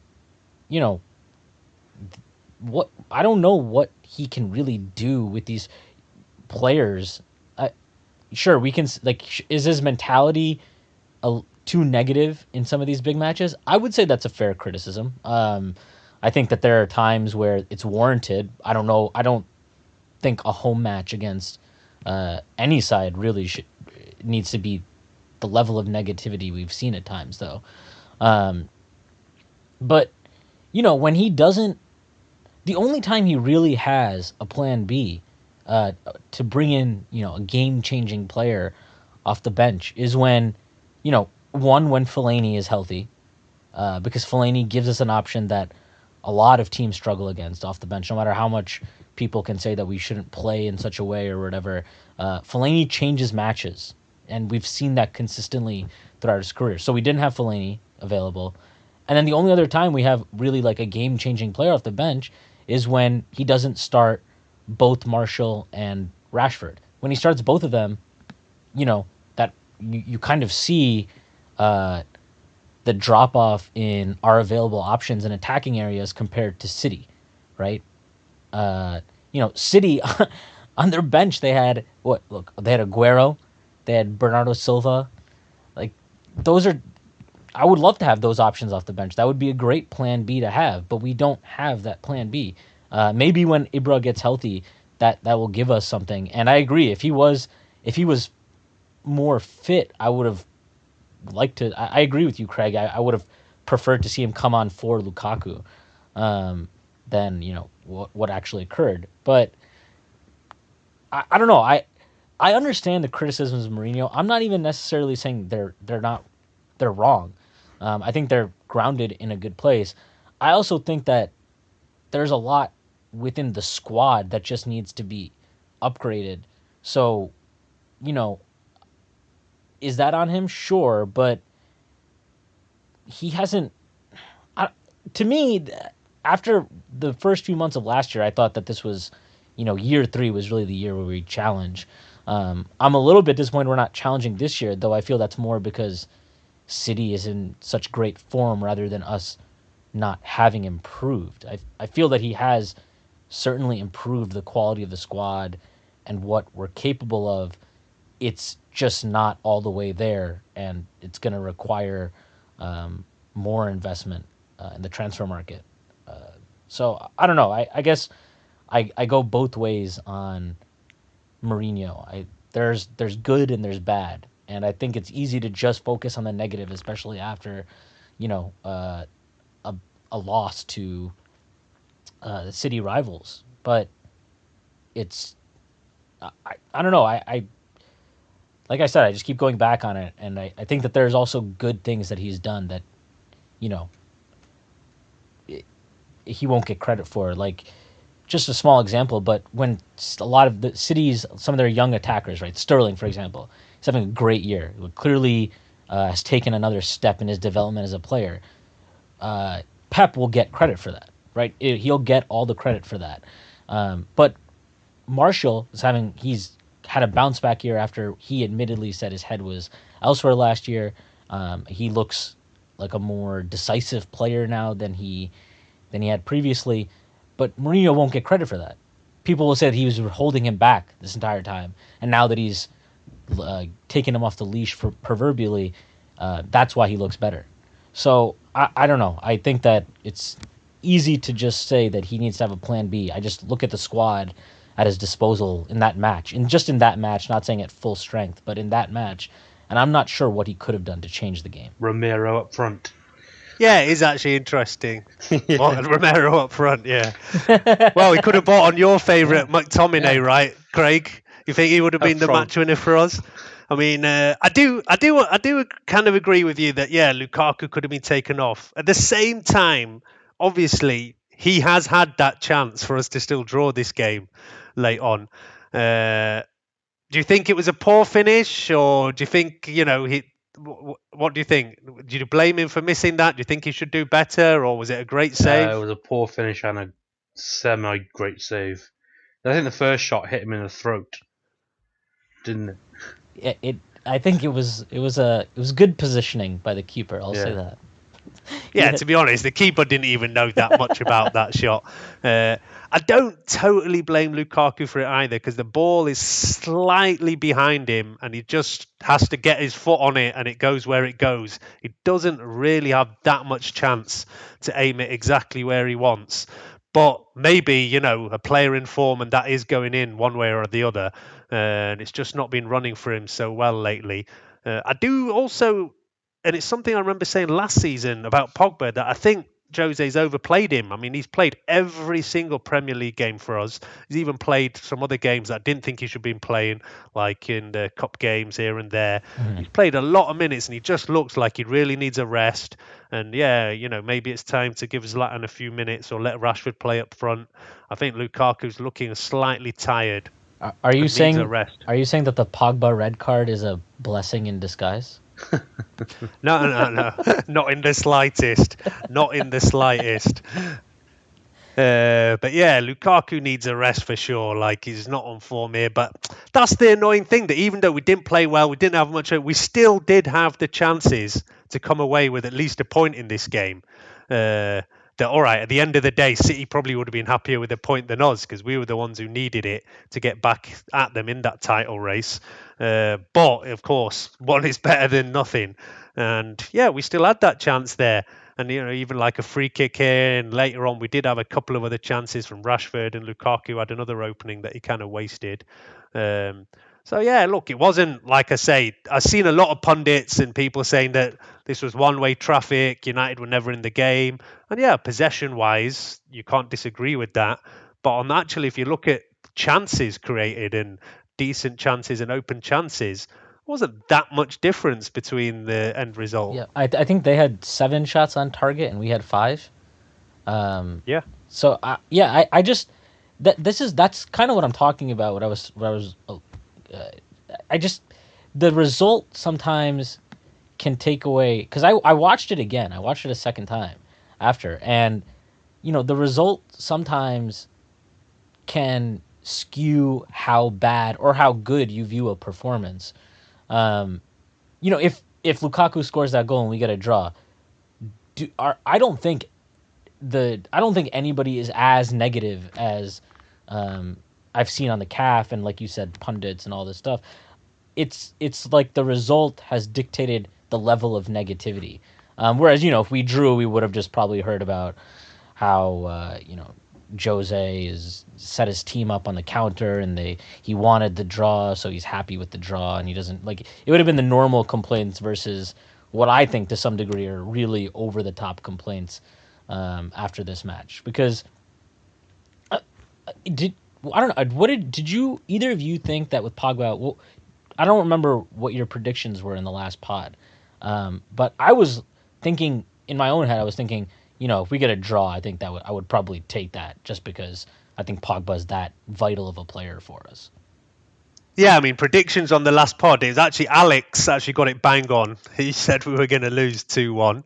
[SPEAKER 5] what I don't know what he can really do with these players. Sure, we can is his mentality too negative in some of these big matches? I would say that's a fair criticism. I think that there are times where it's warranted. I don't know. I don't think a home match against any side really needs to be the level of negativity we've seen at times, though. But when he doesn't, the only time he really has a plan B to bring in, a game-changing player off the bench is when, when Fellaini is healthy, because Fellaini gives us an option that a lot of teams struggle against off the bench, no matter how much people can say that we shouldn't play in such a way or whatever. Fellaini changes matches, and we've seen that consistently throughout his career. So we didn't have Fellaini available. And then the only other time we have really like a game-changing player off the bench is when he doesn't start both Martial and Rashford. When he starts both of them, that you kind of see the drop-off in our available options in attacking areas compared to City, right? City, on their bench, they had, they had Aguero, they had Bernardo Silva. Like, I would love to have those options off the bench. That would be a great plan B to have, but we don't have that plan B. Maybe when Ibra gets healthy, that will give us something. And I agree, if he was more fit, I would have liked to. I agree with you, Craig. I would have preferred to see him come on for Lukaku than what actually occurred. But I don't know. I understand the criticisms of Mourinho. I'm not even necessarily saying they're wrong. I think they're grounded in a good place. I also think that there's a lot within the squad that just needs to be upgraded. So, is that on him? Sure, but he hasn't. To me, after the first few months of last year, I thought that this was, year 3 was really the year where we challenge. I'm a little bit disappointed we're not challenging this year, though I feel that's more because City is in such great form rather than us not having improved. I feel that he has certainly improved the quality of the squad and what we're capable of. It's just not all the way there, and it's going to require more investment in the transfer market. So I don't know. I guess I go both ways on Mourinho. There's good and there's bad, and I think it's easy to just focus on the negative, especially after a loss to the City rivals. But it's I don't know. I like I said, I just keep going back on it, and I think that there's also good things that he's done that he won't get credit for. Like, just a small example, but when a lot of the cities, some of their young attackers, right, Sterling, for example, he's having a great year. He clearly has taken another step in his development as a player. Pep will get credit for that, right? He'll get all the credit for that. But Martial he's had a bounce back year after he admittedly said his head was elsewhere last year. He looks like a more decisive player now than he had previously. But Mourinho won't get credit for that. People will say that he was holding him back this entire time, and now that he's taken him off the leash proverbially, that's why he looks better. So I don't know. I think that it's easy to just say that he needs to have a plan B. I just look at the squad at his disposal in that match, and just in that match, not saying at full strength, but in that match, and I'm not sure what he could have done to change the game.
[SPEAKER 2] Romero up front.
[SPEAKER 4] Yeah, it is actually interesting. Romero up front, yeah. Well, he could have bought on your favourite McTominay, right, Craig? You think he would have been the match winner for us? I mean, I do kind of agree with you that Lukaku could have been taken off. At the same time, obviously, he has had that chance for us to still draw this game late on. Do you think it was a poor finish, or do you think what do you think? Do you blame him for missing that? Do you think he should do better, or was it a great save?
[SPEAKER 2] It was a poor finish and a semi-great save. I think the first shot hit him in the throat, didn't it?
[SPEAKER 5] I think it was good positioning by the keeper. I'll say that.
[SPEAKER 4] Yeah, to be honest, the keeper didn't even know that much about that shot. I don't totally blame Lukaku for it either, because the ball is slightly behind him and he just has to get his foot on it and it goes where it goes. He doesn't really have that much chance to aim it exactly where he wants. But maybe, a player in form and that is going in one way or the other. And it's just not been running for him so well lately. I do also... And it's something I remember saying last season about Pogba, that I think Jose's overplayed him. I mean, he's played every single Premier League game for us. He's even played some other games that I didn't think he should have been playing, like in the cup games here and there. Mm-hmm. He's played a lot of minutes and he just looks like he really needs a rest. And maybe it's time to give Zlatan a few minutes or let Rashford play up front. I think Lukaku's looking slightly tired.
[SPEAKER 5] Are you saying that the Pogba red card is a blessing in disguise?
[SPEAKER 4] No, not in the slightest. Not in the slightest. But yeah, Lukaku needs a rest for sure. Like, he's not on form here. But that's the annoying thing, that even though we didn't play well, we didn't have much, we still did have the chances to come away with at least a point in this game. That, all right, at the end of the day, City probably would have been happier with a point than us, because we were the ones who needed it to get back at them in that title race. But, of course, one is better than nothing. And, yeah, we still had that chance there. And, even like a free kick here, and later on we did have a couple of other chances from Rashford, and Lukaku had another opening that he kind of wasted. So, yeah, look, it wasn't, like I say, I've seen a lot of pundits and people saying that this was one-way traffic, United were never in the game. And, yeah, possession-wise, you can't disagree with that. But actually, if you look at chances created and decent chances and open chances, wasn't that much difference between the end result.
[SPEAKER 5] Yeah, I think they had 7 shots on target and we had 5.
[SPEAKER 4] Yeah.
[SPEAKER 5] So, I just... That's kind of what I'm talking about. The result sometimes can take away, because I watched it again. I watched it a second time after, and the result sometimes can skew how bad or how good you view a performance. If Lukaku scores that goal and we get a draw, I don't think anybody is as negative as I've seen on the CAF and, like you said, pundits and all this stuff. It's like the result has dictated the level of negativity. Whereas, if we drew, we would have just probably heard about how Jose is set his team up on the counter and he wanted the draw, so he's happy with the draw, and he doesn't like. It would have been the normal complaints versus what I think to some degree are really over the top complaints after this match. Because I don't know, did you either of you think that with Pogba? Well, I don't remember what your predictions were in the last pod, but I was thinking in my own head. I was thinking, if we get a draw, I think that I would probably take that, just because I think Pogba's that vital of a player for us.
[SPEAKER 4] Yeah, I mean, predictions on the last pod, it was actually Alex actually got it bang on. He said we were going to lose 2-1.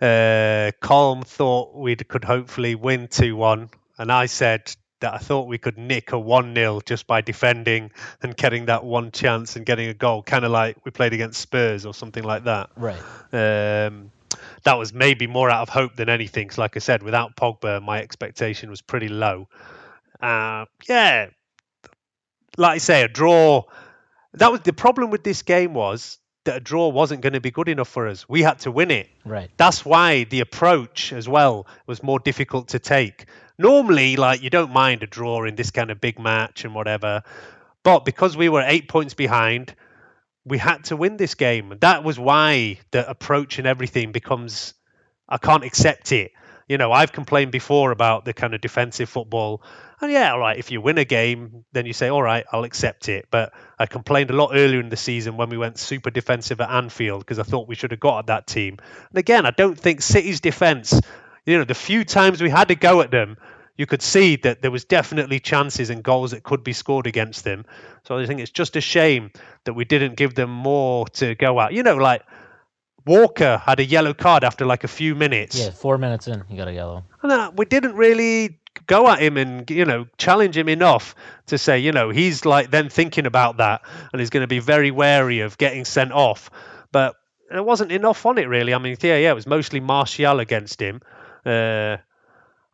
[SPEAKER 4] Colm thought we could hopefully win 2-1. And I said that I thought we could nick a 1-0 just by defending and getting that one chance and getting a goal, kind of like we played against Spurs or something like that.
[SPEAKER 5] Right.
[SPEAKER 4] That was maybe more out of hope than anything. Because like I said, without Pogba, my expectation was pretty low. Yeah, like I say, a draw. That was the problem with this game, was that a draw wasn't going to be good enough for us. We had to win it.
[SPEAKER 5] Right.
[SPEAKER 4] That's why the approach as well was more difficult to take. Normally, like, you don't mind a draw in this kind of big match and whatever, but because we were 8 points behind, we had to win this game. That was why the approach and everything becomes, I can't accept it. I've complained before about the kind of defensive football. And yeah, all right, if you win a game, then you say, all right, I'll accept it. But I complained a lot earlier in the season when we went super defensive at Anfield, because I thought we should have got at that team. And again, I don't think City's defence, the few times we had to go at them, you could see that there was definitely chances and goals that could be scored against them. So I think it's just a shame that we didn't give them more to go at. Like Walker had a yellow card after like a few minutes.
[SPEAKER 5] Yeah, 4 minutes in, he got a yellow.
[SPEAKER 4] And we didn't really go at him and challenge him enough to say he's like then thinking about that and he's going to be very wary of getting sent off. But there wasn't enough on it, really. I mean, yeah, it was mostly Martial against him. And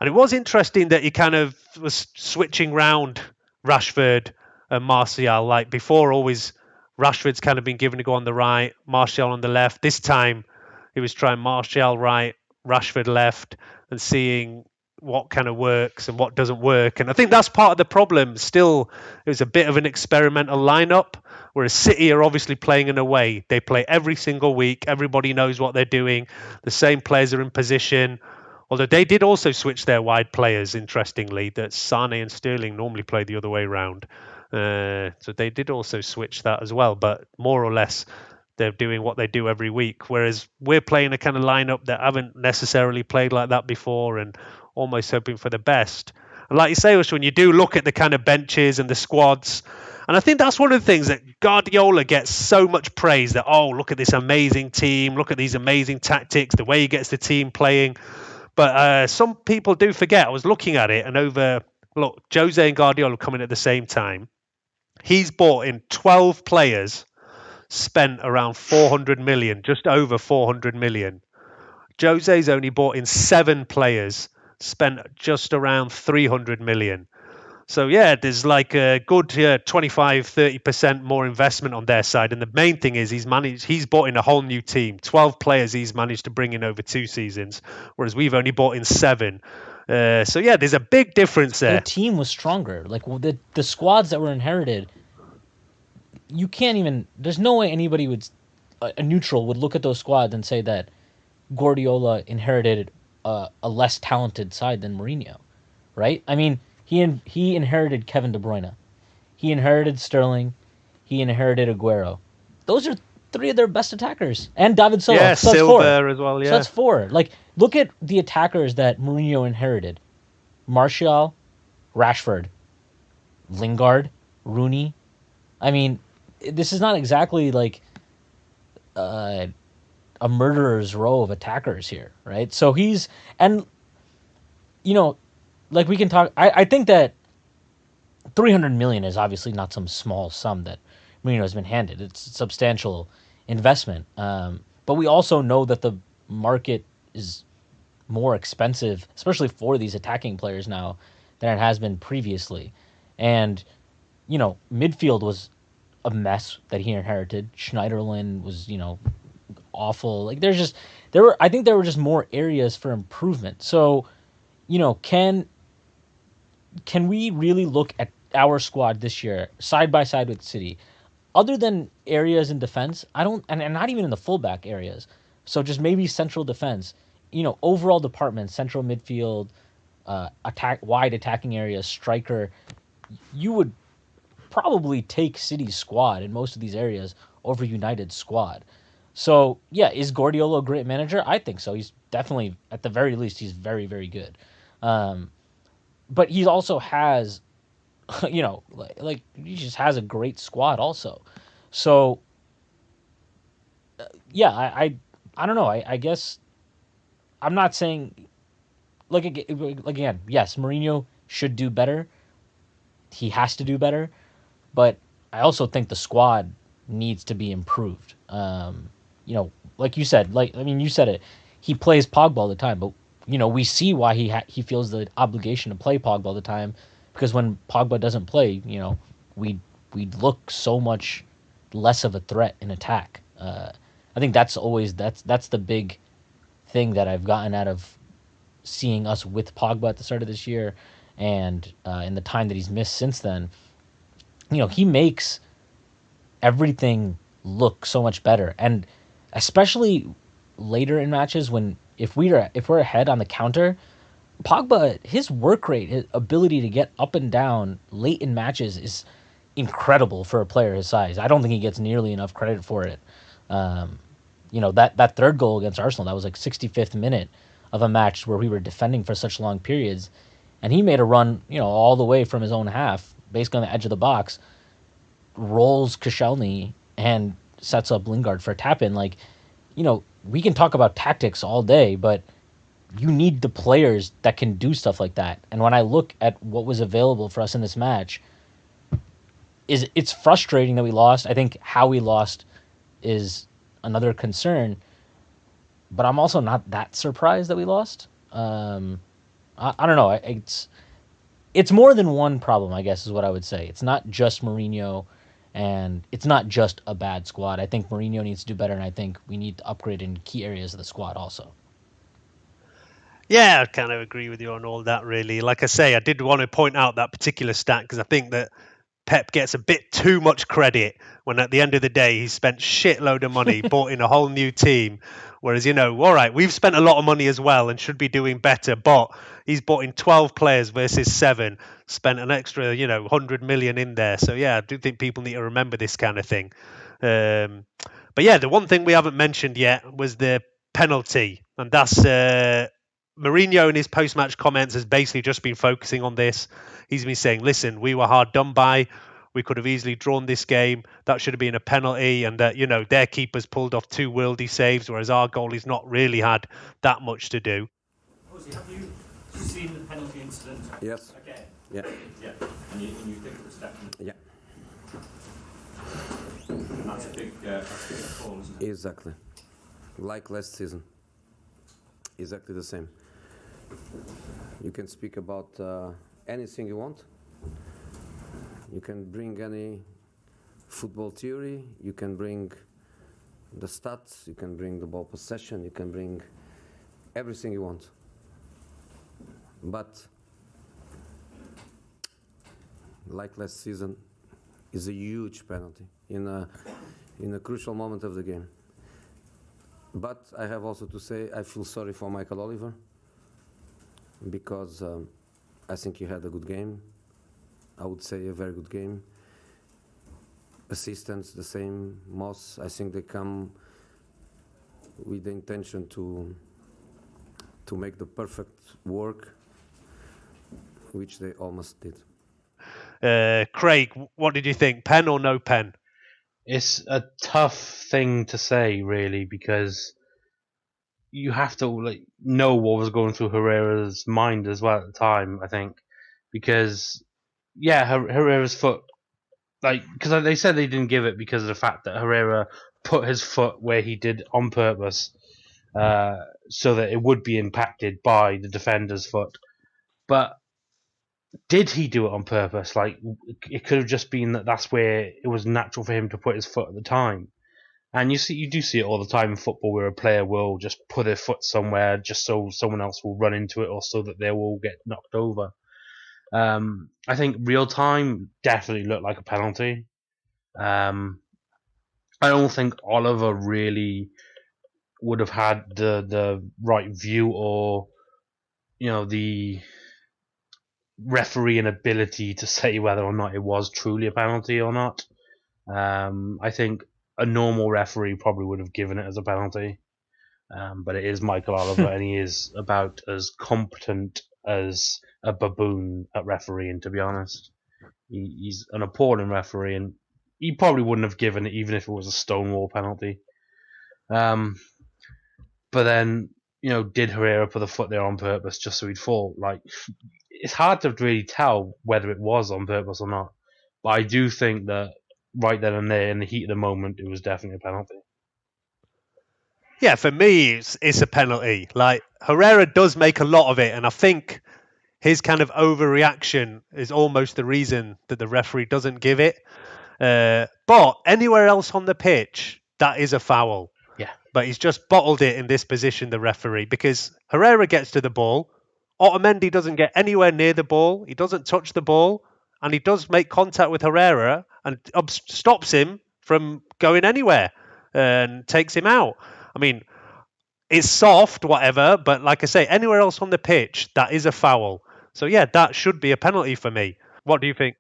[SPEAKER 4] it was interesting that he kind of was switching round Rashford and Martial. Like before, always Rashford's kind of been given to go on the right, Martial on the left. This time he was trying Martial right, Rashford left, and seeing what kind of works and what doesn't work. And I think that's part of the problem. Still, it was a bit of an experimental lineup, whereas City are obviously playing in a way. They play every single week. Everybody knows what they're doing. The same players are in position. Although they did also switch their wide players, interestingly, that Sane and Sterling normally play the other way around. So they did also switch that as well. But more or less, they're doing what they do every week. Whereas we're playing a kind of lineup that haven't necessarily played like that before and almost hoping for the best. And like you say, when you do look at the kind of benches and the squads, and I think that's one of the things that Guardiola gets so much praise that, oh, look at this amazing team, look at these amazing tactics, the way he gets the team playing. But some people do forget. I was looking at it, and look, Jose and Guardiola coming at the same time. He's bought in 12 players, spent around 400 million, just over 400 million. Jose's only bought in 7 players, spent just around 300 million. So yeah, there's like a good 25-30% more investment on their side. And the main thing is he's bought in a whole new team. 12 players he's managed to bring in over 2 seasons, whereas we've only bought in 7. So yeah, there's a big difference there.
[SPEAKER 5] The team was stronger. Like the squads that were inherited, you can't even. There's no way anybody a neutral would look at those squads and say that Guardiola inherited a less talented side than Mourinho, right? I mean, he inherited Kevin De Bruyne, he inherited Sterling, he inherited Aguero. Those are 3 of their best attackers, and David Silva.
[SPEAKER 4] Yeah,
[SPEAKER 5] so
[SPEAKER 4] Silva as well. Yeah,
[SPEAKER 5] so that's 4. Like, look at the attackers that Mourinho inherited: Martial, Rashford, Lingard, Rooney. I mean, this is not exactly like a murderer's row of attackers here, right? So like we can talk. I think that 300 million is obviously not some small sum that Mourinho has been handed. It's a substantial investment. But we also know that the market is more expensive, especially for these attacking players now, than it has been previously. And, midfield was a mess that he inherited. Schneiderlin was, awful. Like I think there were just more areas for improvement. So, can we really look at our squad this year side by side with City? Other than areas in defense, I don't, and not even in the fullback areas. So just maybe central defense, overall department, central midfield, wide attacking areas, striker. You would probably take City's squad in most of these areas over United's squad. So yeah, is Guardiola a great manager? I think so. He's definitely, at the very least, he's very, very good. But he also has, like he just has a great squad also. So yeah, I don't know. I guess I'm not saying like again. Yes, Mourinho should do better. He has to do better, but I also think the squad needs to be improved. Like you said, you said it. He plays Pogba all the time, but we see why he feels the obligation to play Pogba all the time, because when Pogba doesn't play, we look so much less of a threat in attack. I think that's the big thing that I've gotten out of seeing us with Pogba at the start of this year, and in the time that he's missed since then. He makes everything look so much better, and especially later in matches when if we're ahead on the counter, Pogba, his work rate, his ability to get up and down late in matches is incredible for a player his size. I don't think he gets nearly enough credit for it. That third goal against Arsenal, that was like 65th minute of a match where we were defending for such long periods, and he made a run, all the way from his own half, basically on the edge of the box, rolls Koscielny and sets up Lingard for a tap in. We can talk about tactics all day, but you need the players that can do stuff like that. And when I look at what was available for us in this match, it's frustrating that we lost. I think how we lost is another concern, but I'm also not that surprised that we lost. I don't know. It's more than one problem, I guess, is what I would say. It's not just Mourinho, and it's not just a bad squad. I think Mourinho needs to do better, and I think we need to upgrade in key areas of the squad also.
[SPEAKER 4] Yeah, I kind of agree with you on all that, really. Like I say, I did want to point out that particular stat because I think that Pep gets a bit too much credit when at the end of the day he spent shitload of money, bought in a whole new team. Whereas, all right, we've spent a lot of money as well and should be doing better, but he's bought in 12 players versus 7, spent an extra, 100 million in there. So, yeah, I do think people need to remember this kind of thing. But, yeah, the one thing we haven't mentioned yet was the penalty. And that's Mourinho in his post-match comments has basically just been focusing on this. He's been saying, listen, we were hard done by. We could have easily drawn this game. That should have been a penalty. And that, their keepers pulled off 2 worldy saves, whereas our goalie's not really had that much to do.
[SPEAKER 6] Jose, have you seen the penalty incident?
[SPEAKER 7] Yes.
[SPEAKER 6] Again?
[SPEAKER 7] Yeah.
[SPEAKER 6] Yeah. And you think it was definitely...
[SPEAKER 7] Yeah.
[SPEAKER 6] And that's a big call, isn't it?
[SPEAKER 7] Exactly. Like last season. Exactly the same. You can speak about anything you want. You can bring any football theory. You can bring the stats. You can bring the ball possession. You can bring everything you want. But like last season, is a huge penalty in a crucial moment of the game. But I have also to say I feel sorry for Michael Oliver because I think he had a good game. I would say a very good game. Assistants, the same. Moss, I think they come with the intention to make the perfect work, which they almost did.
[SPEAKER 4] Craig, what did you think? Pen or no pen?
[SPEAKER 2] It's a tough thing to say, really, because you have to know what was going through Herrera's mind as well at the time, I think, because yeah, Herrera's foot, like, because they said they didn't give it because of the fact that Herrera put his foot where he did on purpose, so that it would be impacted by the defender's foot. But did he do it on purpose? Like, it could have just been that that's where it was natural for him to put his foot at the time. And you do see it all the time in football where a player will just put their foot somewhere just so someone else will run into it or so that they will get knocked over. I think real time definitely looked like a penalty. I don't think Oliver really would have had the right view or the referee and ability to say whether or not it was truly a penalty or not. I think a normal referee probably would have given it as a penalty. But it is Michael Oliver, and he is about as competent as a baboon at refereeing, to be honest. He's an appalling referee, and he probably wouldn't have given it even if it was a stonewall penalty. But then, did Herrera put the foot there on purpose just so he'd fall? Like, it's hard to really tell whether it was on purpose or not. But I do think that right then and there, in the heat of the moment, it was definitely a penalty.
[SPEAKER 4] Yeah, for me, it's a penalty. Like, Herrera does make a lot of it, and I think his kind of overreaction is almost the reason that the referee doesn't give it. But anywhere else on the pitch, that is a foul.
[SPEAKER 2] Yeah.
[SPEAKER 4] But he's just bottled it in this position, the referee, because Herrera gets to the ball. Otamendi doesn't get anywhere near the ball. He doesn't touch the ball. And he does make contact with Herrera and stops him from going anywhere and takes him out. I mean, it's soft, whatever, but like I say, anywhere else on the pitch, that is a foul. So, yeah, that should be a penalty for me. What do you think?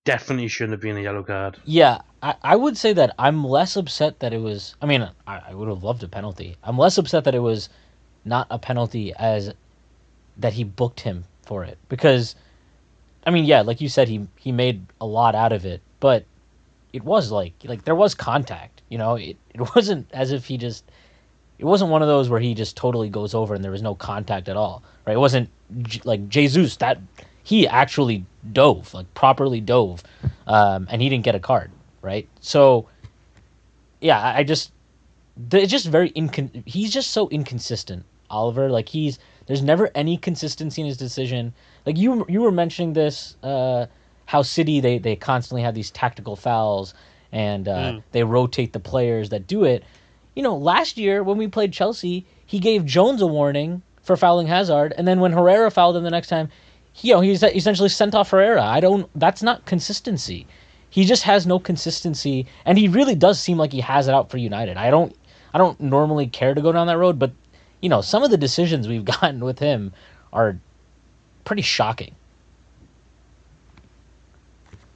[SPEAKER 2] Definitely shouldn't have been a yellow card.
[SPEAKER 5] Yeah, I would say that I'm less upset that it was... I mean, I would have loved a penalty. I'm less upset that it was not a penalty as that he booked him for it. Because, I mean, yeah, like you said, he made a lot out of it, but it was like there was contact. It wasn't as if he just... It wasn't one of those where he just totally goes over and there was no contact at all, right? It wasn't like Jesus that he actually dove, like properly dove, and he didn't get a card, right? So, yeah, it's just very he's just so inconsistent, Oliver. Like there's never any consistency in his decision. Like you were mentioning this, how City they constantly have these tactical fouls and they rotate the players that do it. Last year when we played Chelsea, he gave Jones a warning for fouling Hazard, and then when Herrera fouled him the next time, he essentially sent off Herrera. That's not consistency. He just has no consistency, and he really does seem like he has it out for United. I don't normally care to go down that road, but some of the decisions we've gotten with him are pretty shocking.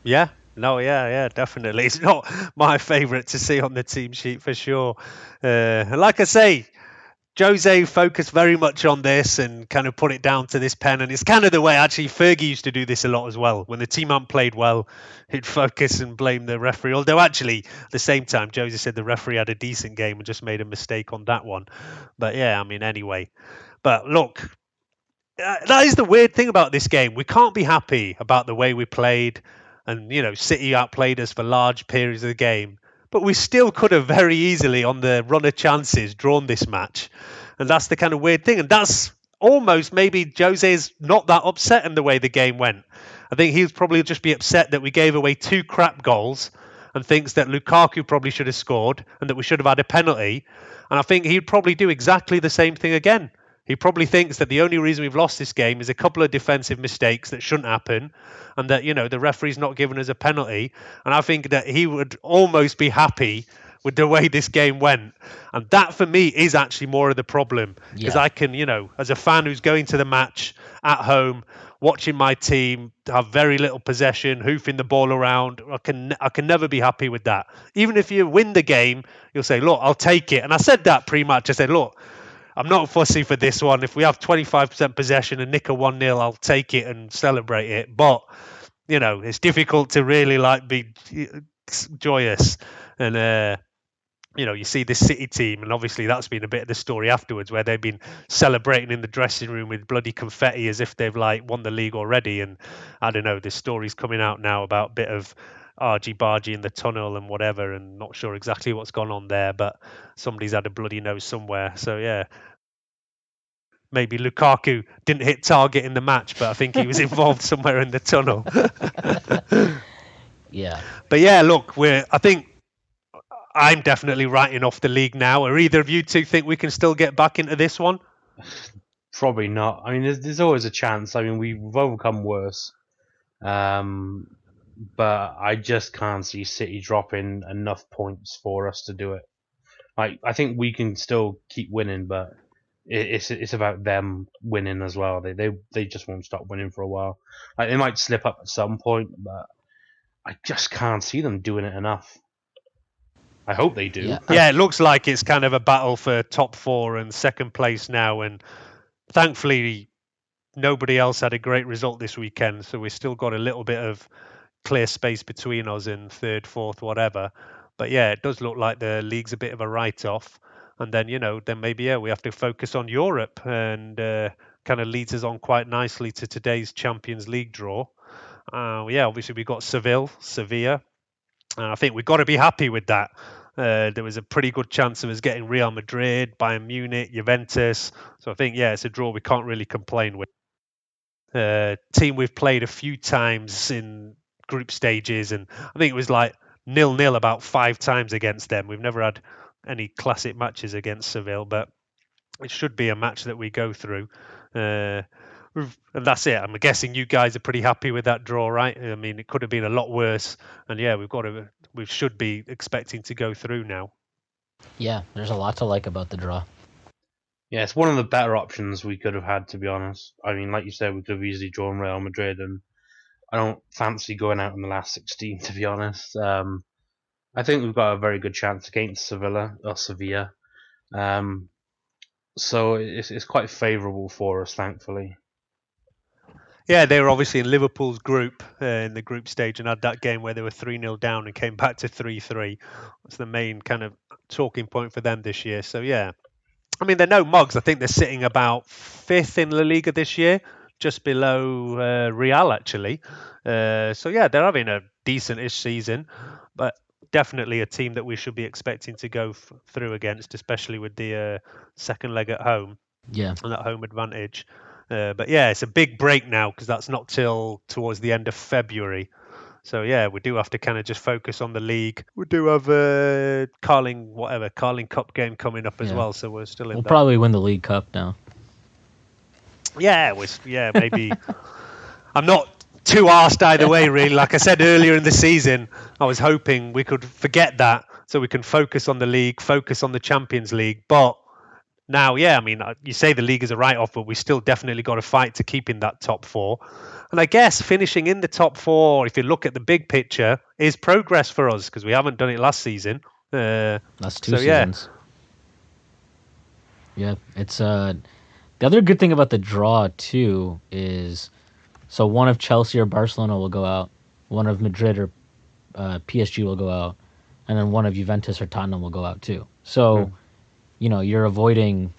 [SPEAKER 4] Yeah. No, yeah, definitely. It's not my favourite to see on the team sheet for sure. And like I say, Jose focused very much on this and kind of put it down to this pen. And it's kind of the way actually Fergie used to do this a lot as well. When the team hadn't played well, he'd focus and blame the referee. Although actually, at the same time, Jose said the referee had a decent game and just made a mistake on that one. But yeah, I mean, anyway. But look, that is the weird thing about this game. We can't be happy about the way we played. And, City outplayed us for large periods of the game. But we still could have very easily, on the run of chances, drawn this match. And that's the kind of weird thing. And that's almost maybe Jose's not that upset in the way the game went. I think he'd probably just be upset that we gave away 2 crap goals and thinks that Lukaku probably should have scored and that we should have had a penalty. And I think he'd probably do exactly the same thing again. He probably thinks that the only reason we've lost this game is a couple of defensive mistakes that shouldn't happen and that, the referee's not giving us a penalty. And I think that he would almost be happy with the way this game went. And that, for me, is actually more of the problem. Because I can, as a fan who's going to the match at home, watching my team have very little possession, hoofing the ball around, I can never be happy with that. Even if you win the game, you'll say, look, I'll take it. And I said that pretty much. I said, look, I'm not fussy for this one. If we have 25% possession and nick a 1-0, I'll take it and celebrate it. But, it's difficult to really be joyous. And you see this City team, and obviously that's been a bit of the story afterwards, where they've been celebrating in the dressing room with bloody confetti as if they've like won the league already. And I don't know, there's stories coming out now about a bit of argy-bargy in the tunnel and whatever, and not sure exactly what's gone on there, but somebody's had a bloody nose somewhere. So yeah, maybe Lukaku didn't hit target in the match, but I think he was involved somewhere in the tunnel.
[SPEAKER 5] Yeah.
[SPEAKER 4] But yeah, look, I think I'm definitely writing off the league now. Or either of you two think we can still get back into this one?
[SPEAKER 2] Probably not. I mean, there's always a chance. I mean, we've overcome worse. But I just can't see City dropping enough points for us to do it. I think we can still keep winning, but it's about them winning as well. They just won't stop winning for a while. Like, they might slip up at some point, but I just can't see them doing it enough. I hope they do.
[SPEAKER 4] Yeah, it looks like it's kind of a battle for top 4 and second place now, and thankfully nobody else had a great result this weekend, so we've still got a little bit of clear space between us in third, fourth, whatever. But yeah, it does look like the league's a bit of a write-off, and then then maybe we have to focus on Europe, and kind of leads us on quite nicely to today's Champions League draw. Obviously we've got Sevilla. I think we've got to be happy with that. There was a pretty good chance of us getting Real Madrid, Bayern Munich, Juventus. So I think, it's a draw we can't really complain with. Team we've played a few times in group stages, and I think it was like 0-0 about 5 times against them. We've never had any classic matches against Seville, but it should be a match that we go through. And that's it. I'm guessing you guys are pretty happy with that draw, right? I mean, it could have been a lot worse, and we should be expecting to go through now.
[SPEAKER 5] Yeah, there's a lot to like about the draw.
[SPEAKER 2] Yeah, it's one of the better options we could have had, to be honest. I mean, like you said, we could have easily drawn Real Madrid, and I don't fancy going out in the last 16, to be honest. I think we've got a very good chance against Sevilla. So it's quite favourable for us, thankfully.
[SPEAKER 4] Yeah, they were obviously in Liverpool's group in the group stage, and had that game where they were 3-0 down and came back to 3-3. That's the main kind of talking point for them this year. So yeah, I mean, they're no mugs. I think they're sitting about 5th in La Liga this year, just below Real actually. So yeah, they're having a decent-ish season, but definitely a team that we should be expecting to go through against, especially with the second leg at home.
[SPEAKER 5] Yeah,
[SPEAKER 4] and that home advantage. But yeah, it's a big break now because that's not till towards the end of February. So yeah, we do have to kind of just focus on the league. We do have a Carling Cup game coming up as well, so we're still in.
[SPEAKER 5] We'll probably win the League Cup now.
[SPEAKER 4] Yeah, maybe. I'm not too arsed either way, really. Like I said earlier in the season, I was hoping we could forget that so we can focus on the league, focus on the Champions League. But now, I mean, you say the league is a write-off, but we still definitely got to fight to keep in that top 4. And I guess finishing in the top 4, if you look at the big picture, is progress for us because we haven't done it last season.
[SPEAKER 5] That's 2 seasons. Yeah, it's the other good thing about the draw too is so one of Chelsea or Barcelona will go out, one of Madrid or PSG will go out, and then one of Juventus or Tottenham will go out too. So. You're avoiding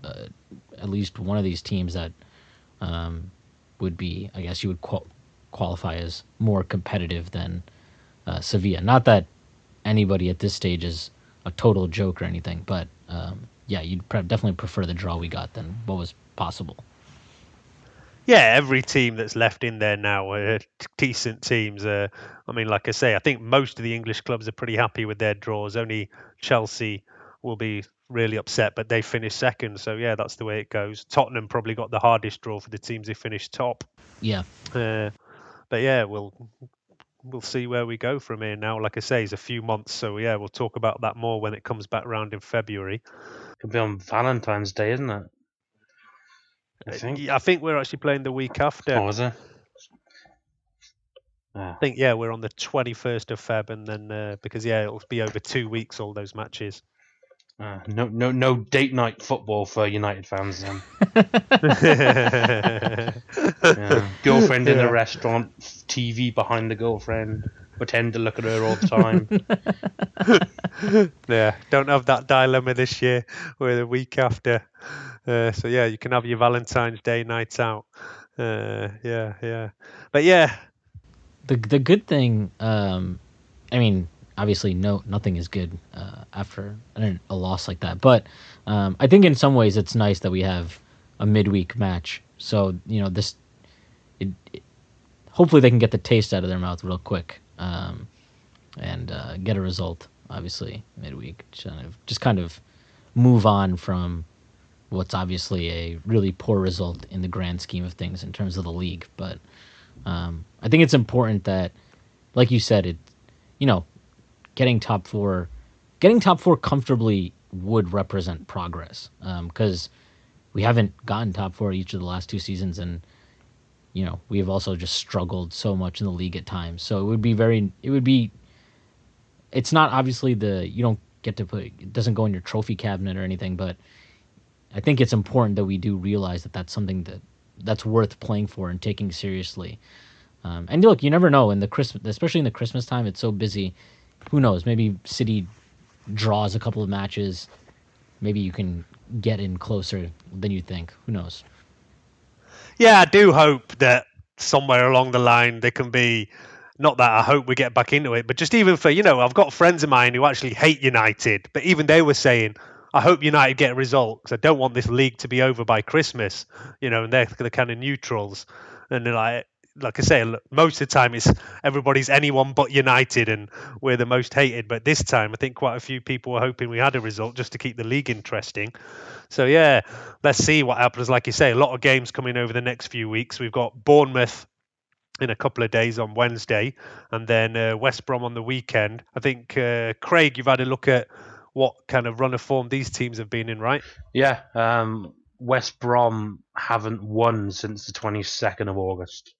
[SPEAKER 5] at least one of these teams that would be, I guess you would qualify as more competitive than Sevilla. Not that anybody at this stage is a total joke or anything, but you'd definitely prefer the draw we got than what was possible.
[SPEAKER 4] Yeah, every team that's left in there now are decent teams. I mean, like I say, I think most of the English clubs are pretty happy with their draws. Only Chelsea will be really upset, but they finished second. So, yeah, that's the way it goes. Tottenham probably got the hardest draw for the teams who finished top.
[SPEAKER 5] Yeah.
[SPEAKER 4] But, yeah, we'll see where we go from here now. Like I say, it's a few months. So, yeah, we'll talk about that more when it comes back round in February.
[SPEAKER 2] It'll be on Valentine's Day, isn't it?
[SPEAKER 4] I think we're actually playing the week after.
[SPEAKER 2] Oh, is it?
[SPEAKER 4] I think, we're on the 21st of Feb, and then because it'll be over 2 weeks, all those matches.
[SPEAKER 2] No date night football for United fans then. Girlfriend in the restaurant, TV behind the girlfriend. pretend to look at her all the time.
[SPEAKER 4] Yeah, don't have that dilemma this year or the week after. So yeah, you can have your Valentine's Day night out. Yeah. But yeah,
[SPEAKER 5] The good thing, I mean, obviously, nothing is good after a loss like that. But I think in some ways it's nice that we have a midweek match. So this, hopefully they can get the taste out of their mouth real quick, and get a result. Obviously, midweek, just kind of move on from what's obviously a really poor result in the grand scheme of things in terms of the league. But I think it's important that, like you said, getting top four comfortably would represent progress, because we haven't gotten top four each of the last 2 seasons, and we have also just struggled so much in the league at times. So it's not obviously you don't get to it doesn't go in your trophy cabinet or anything, but I think it's important that we do realize that that's something that's worth playing for and taking seriously. And look, you never know especially in the Christmas time, it's so busy. Who knows? Maybe City draws a couple of matches. Maybe you can get in closer than you think. Who knows?
[SPEAKER 4] yeah, I do hope that somewhere along the line there can be. Not that I hope we get back into it, but just even for I've got friends of mine who actually hate United, but even they were saying, I hope United get a result because I don't want this league to be over by Christmas. And they're the kind of neutrals, and they're like I say, most of the time it's everybody's anyone but United, and we're the most hated. But this time, I think quite a few people were hoping we had a result just to keep the league interesting. So yeah, let's see what happens. Like you say, a lot of games coming over the next few weeks. We've got Bournemouth in a couple of days on Wednesday, and then West Brom on the weekend. I think, Craig, you've had a look at what kind of run of form these teams have been in, right?
[SPEAKER 2] Yeah, West Brom haven't won since the 22nd of August,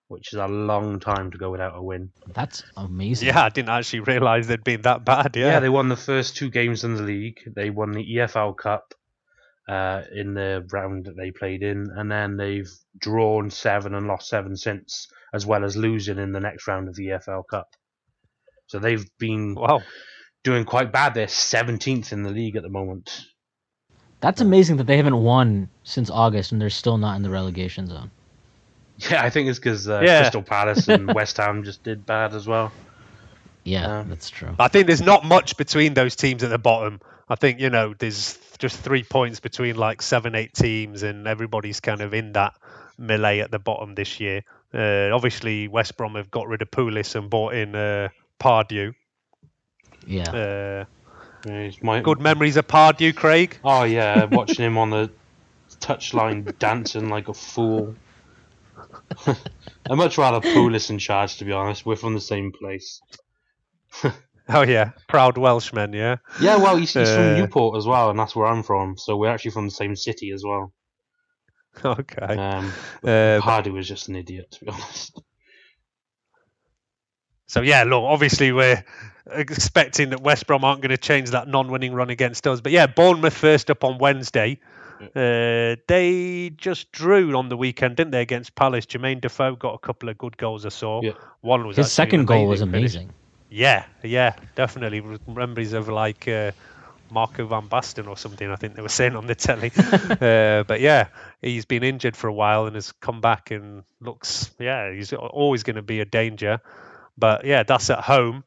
[SPEAKER 2] which is a long time to go without a win.
[SPEAKER 5] That's amazing.
[SPEAKER 4] Yeah, I didn't actually realise they'd been that bad. Yeah,
[SPEAKER 2] they won the first 2 games in the league. They won the EFL Cup in the round that they played in, and then they've drawn 7 and lost 7 since, as well as losing in the next round of the EFL Cup. So they've been doing quite bad. They're 17th in the league at the moment.
[SPEAKER 5] That's amazing that they haven't won since August and they're still not in the relegation zone.
[SPEAKER 2] Yeah, I think it's because Crystal Palace and West Ham just did bad as well.
[SPEAKER 5] Yeah, that's true.
[SPEAKER 4] I think there's not much between those teams at the bottom. I think, there's just 3 points between like 7-8 teams, and everybody's kind of in that melee at the bottom this year. Obviously, West Brom have got rid of Pulis and bought in Pardew.
[SPEAKER 5] Yeah.
[SPEAKER 4] Good memories of Pardew, Craig?
[SPEAKER 2] Oh, yeah, watching him on the touchline dancing like a fool. I'd much rather Pulis in charge, to be honest. We're from the same place.
[SPEAKER 4] Oh, yeah. Proud Welshman, yeah?
[SPEAKER 2] Yeah, well, he's from Newport as well, and that's where I'm from. So we're actually from the same city as well.
[SPEAKER 4] Okay.
[SPEAKER 2] Pardew was just an idiot, to be honest.
[SPEAKER 4] So, yeah, look, obviously we're expecting that West Brom aren't going to change that non-winning run against us. But, yeah, Bournemouth first up on Wednesday. They just drew on the weekend, didn't they, against Palace? Jermaine Defoe got a couple of good goals, I saw.
[SPEAKER 2] Yeah.
[SPEAKER 4] One was
[SPEAKER 5] his second goal was amazing.
[SPEAKER 4] Yeah, definitely. Memories of like Marco van Basten or something, I think they were saying on the telly. But yeah, he's been injured for a while and has come back and looks, he's always going to be a danger. But yeah, that's at home.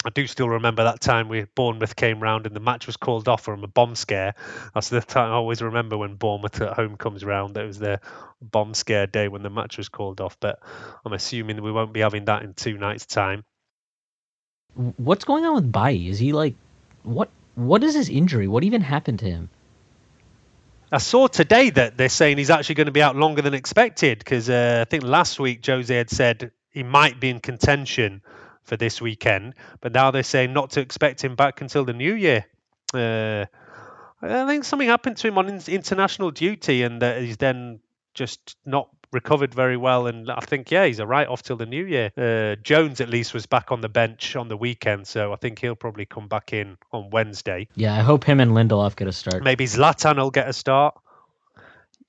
[SPEAKER 4] I do still remember that time Bournemouth came round and the match was called off from a bomb scare. That's the time I always remember when Bournemouth at home comes round. It was the bomb scare day when the match was called off. But I'm assuming we won't be having that in 2 nights' time.
[SPEAKER 5] What's going on with Bailly? Is he like, what is his injury? What even happened to him?
[SPEAKER 4] I saw today that they're saying he's actually going to be out longer than expected because I think last week Jose had said he might be in contention for this weekend, but now they're saying not to expect him back until the new year. I think something happened to him on international duty and he's then just not recovered very well, and I think he's a write-off till the new year. Jones at least was back on the bench on the weekend, so I think he'll probably come back in on Wednesday.
[SPEAKER 5] Yeah, I hope him and Lindelof get a start.
[SPEAKER 4] Maybe Zlatan will get a start.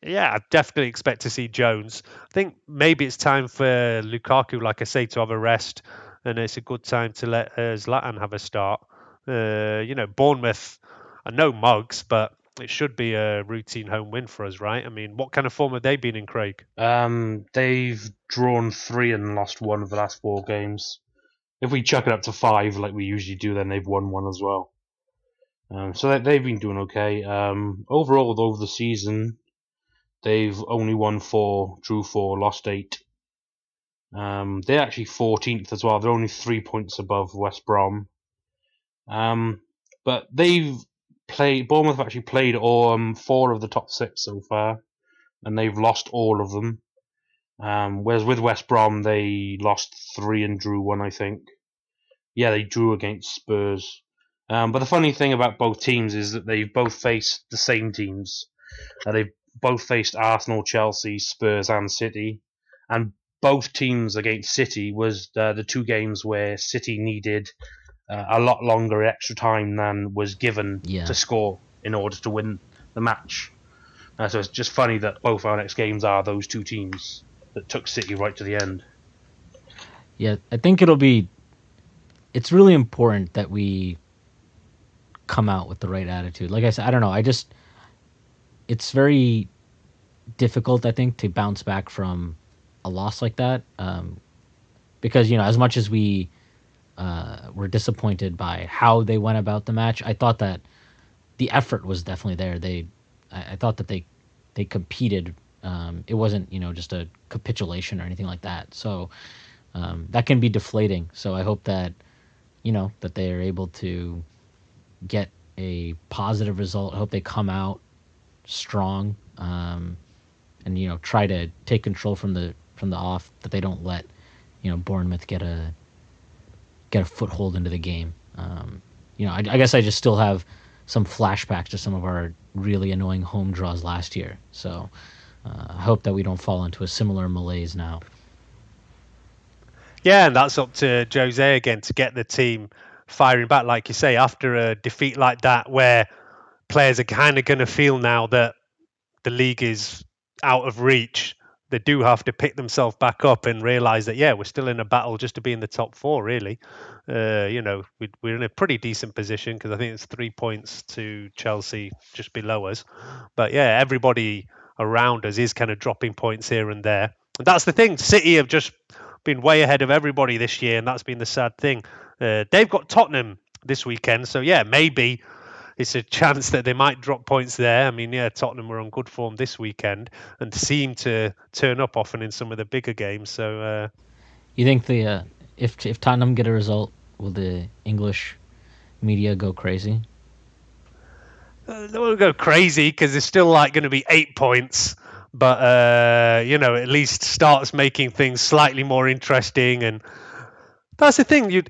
[SPEAKER 4] Yeah, I definitely expect to see Jones. I think maybe it's time for Lukaku, like I say, to have a rest. and it's a good time to let Zlatan have a start. Bournemouth are no mugs, but it should be a routine home win for us, right? I mean, what kind of form have they been in, Craig?
[SPEAKER 2] They've drawn 3 and lost 1 of the last 4 games. If we chuck it up to 5 like we usually do, then they've won 1 as well. So they've been doing okay. Overall, over the season, they've only won 4, drew 4, lost 8. They're actually 14th as well. They're only 3 points above West Brom. But Bournemouth have actually played 4 of the top 6 so far, and they've lost all of them. Whereas with West Brom, they lost 3 and drew 1, I think. Yeah, they drew against Spurs. But the funny thing about both teams is that they've both faced the same teams. They've both faced Arsenal, Chelsea, Spurs, and City. And both teams against City was the 2 games where City needed a lot longer extra time than was given to score in order to win the match. So it's just funny that both our next games are those 2 teams that took City right to the end.
[SPEAKER 5] Yeah, I think it's really important that we come out with the right attitude. Like I said, I don't know, it's very difficult, I think, to bounce back from a loss like that. Because, as much as we were disappointed by how they went about the match, I thought that the effort was definitely there. I thought that they competed. It wasn't, just a capitulation or anything like that. So that can be deflating. So I hope that, that they are able to get a positive result. I hope they come out strong, and try to take control from the off. That they don't let Bournemouth get a foothold into the game. I guess I just still have some flashbacks to some of our really annoying home draws last year. So I hope that we don't fall into a similar malaise now.
[SPEAKER 4] Yeah, and that's up to Jose again to get the team firing back, like you say, after a defeat like that, where players are kind of going to feel now that the league is out of reach. They do have to pick themselves back up and realise that, we're still in a battle just to be in the top 4, really. We're in a pretty decent position because I think it's 3 points to Chelsea just below us. But, everybody around us is kind of dropping points here and there. And that's the thing. City have just been way ahead of everybody this year, and that's been the sad thing. They've got Tottenham this weekend, so maybe it's a chance that they might drop points there. I mean, Tottenham were on good form this weekend and seem to turn up often in some of the bigger games. So,
[SPEAKER 5] you think if Tottenham get a result, will the English media go crazy?
[SPEAKER 4] They won't go crazy because it's still going to be 8 points. But, at least starts making things slightly more interesting. And that's the thing.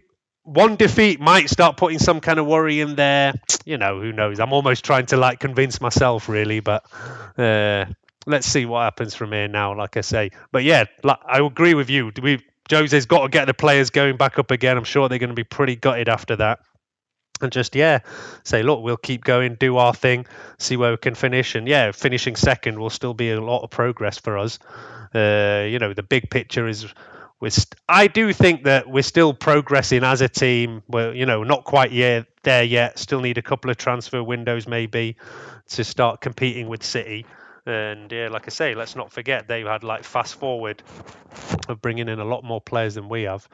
[SPEAKER 4] One defeat might start putting some kind of worry in there. Who knows? I'm almost trying to convince myself, really. But let's see what happens from here now, like I say. But I agree with you. Jose's got to get the players going back up again. I'm sure they're going to be pretty gutted after that. And just, say, look, we'll keep going, do our thing, see where we can finish. And, finishing second will still be a lot of progress for us. The big picture is I do think that we're still progressing as a team. We're, not quite there yet. Still need a couple of transfer windows maybe to start competing with City. And, like I say, let's not forget they've had fast forward of bringing in a lot more players than we have.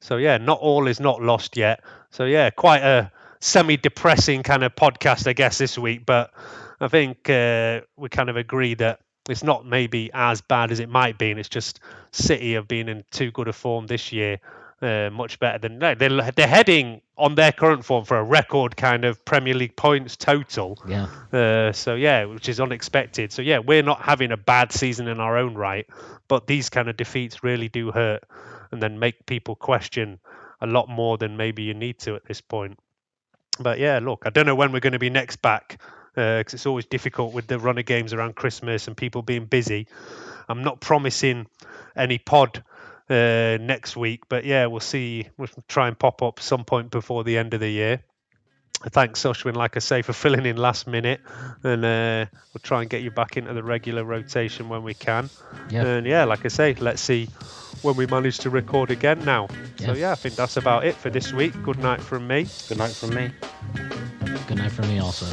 [SPEAKER 4] So, not all is not lost yet. So, quite a semi-depressing kind of podcast, I guess, this week. But I think we kind of agree that it's not maybe as bad as it might be. And it's just City have been in too good a form this year. Much better than they're heading on their current form for a record kind of Premier League points total. Which is unexpected. So we're not having a bad season in our own right, but these kind of defeats really do hurt and then make people question a lot more than maybe you need to at this point. But look, I don't know when we're going to be next back because it's always difficult with the run of games around Christmas and people being busy. I'm not promising any pod next week, but we'll see. We'll try and pop up some point before the end of the year. Thanks, Ashwin, like I say, for filling in last minute, and we'll try and get you back into the regular rotation when we can. And like I say, let's see when we manage to record again now. So yeah, I think that's about it for this week. Good night from me.
[SPEAKER 2] Good night from me.
[SPEAKER 5] Good night from me also.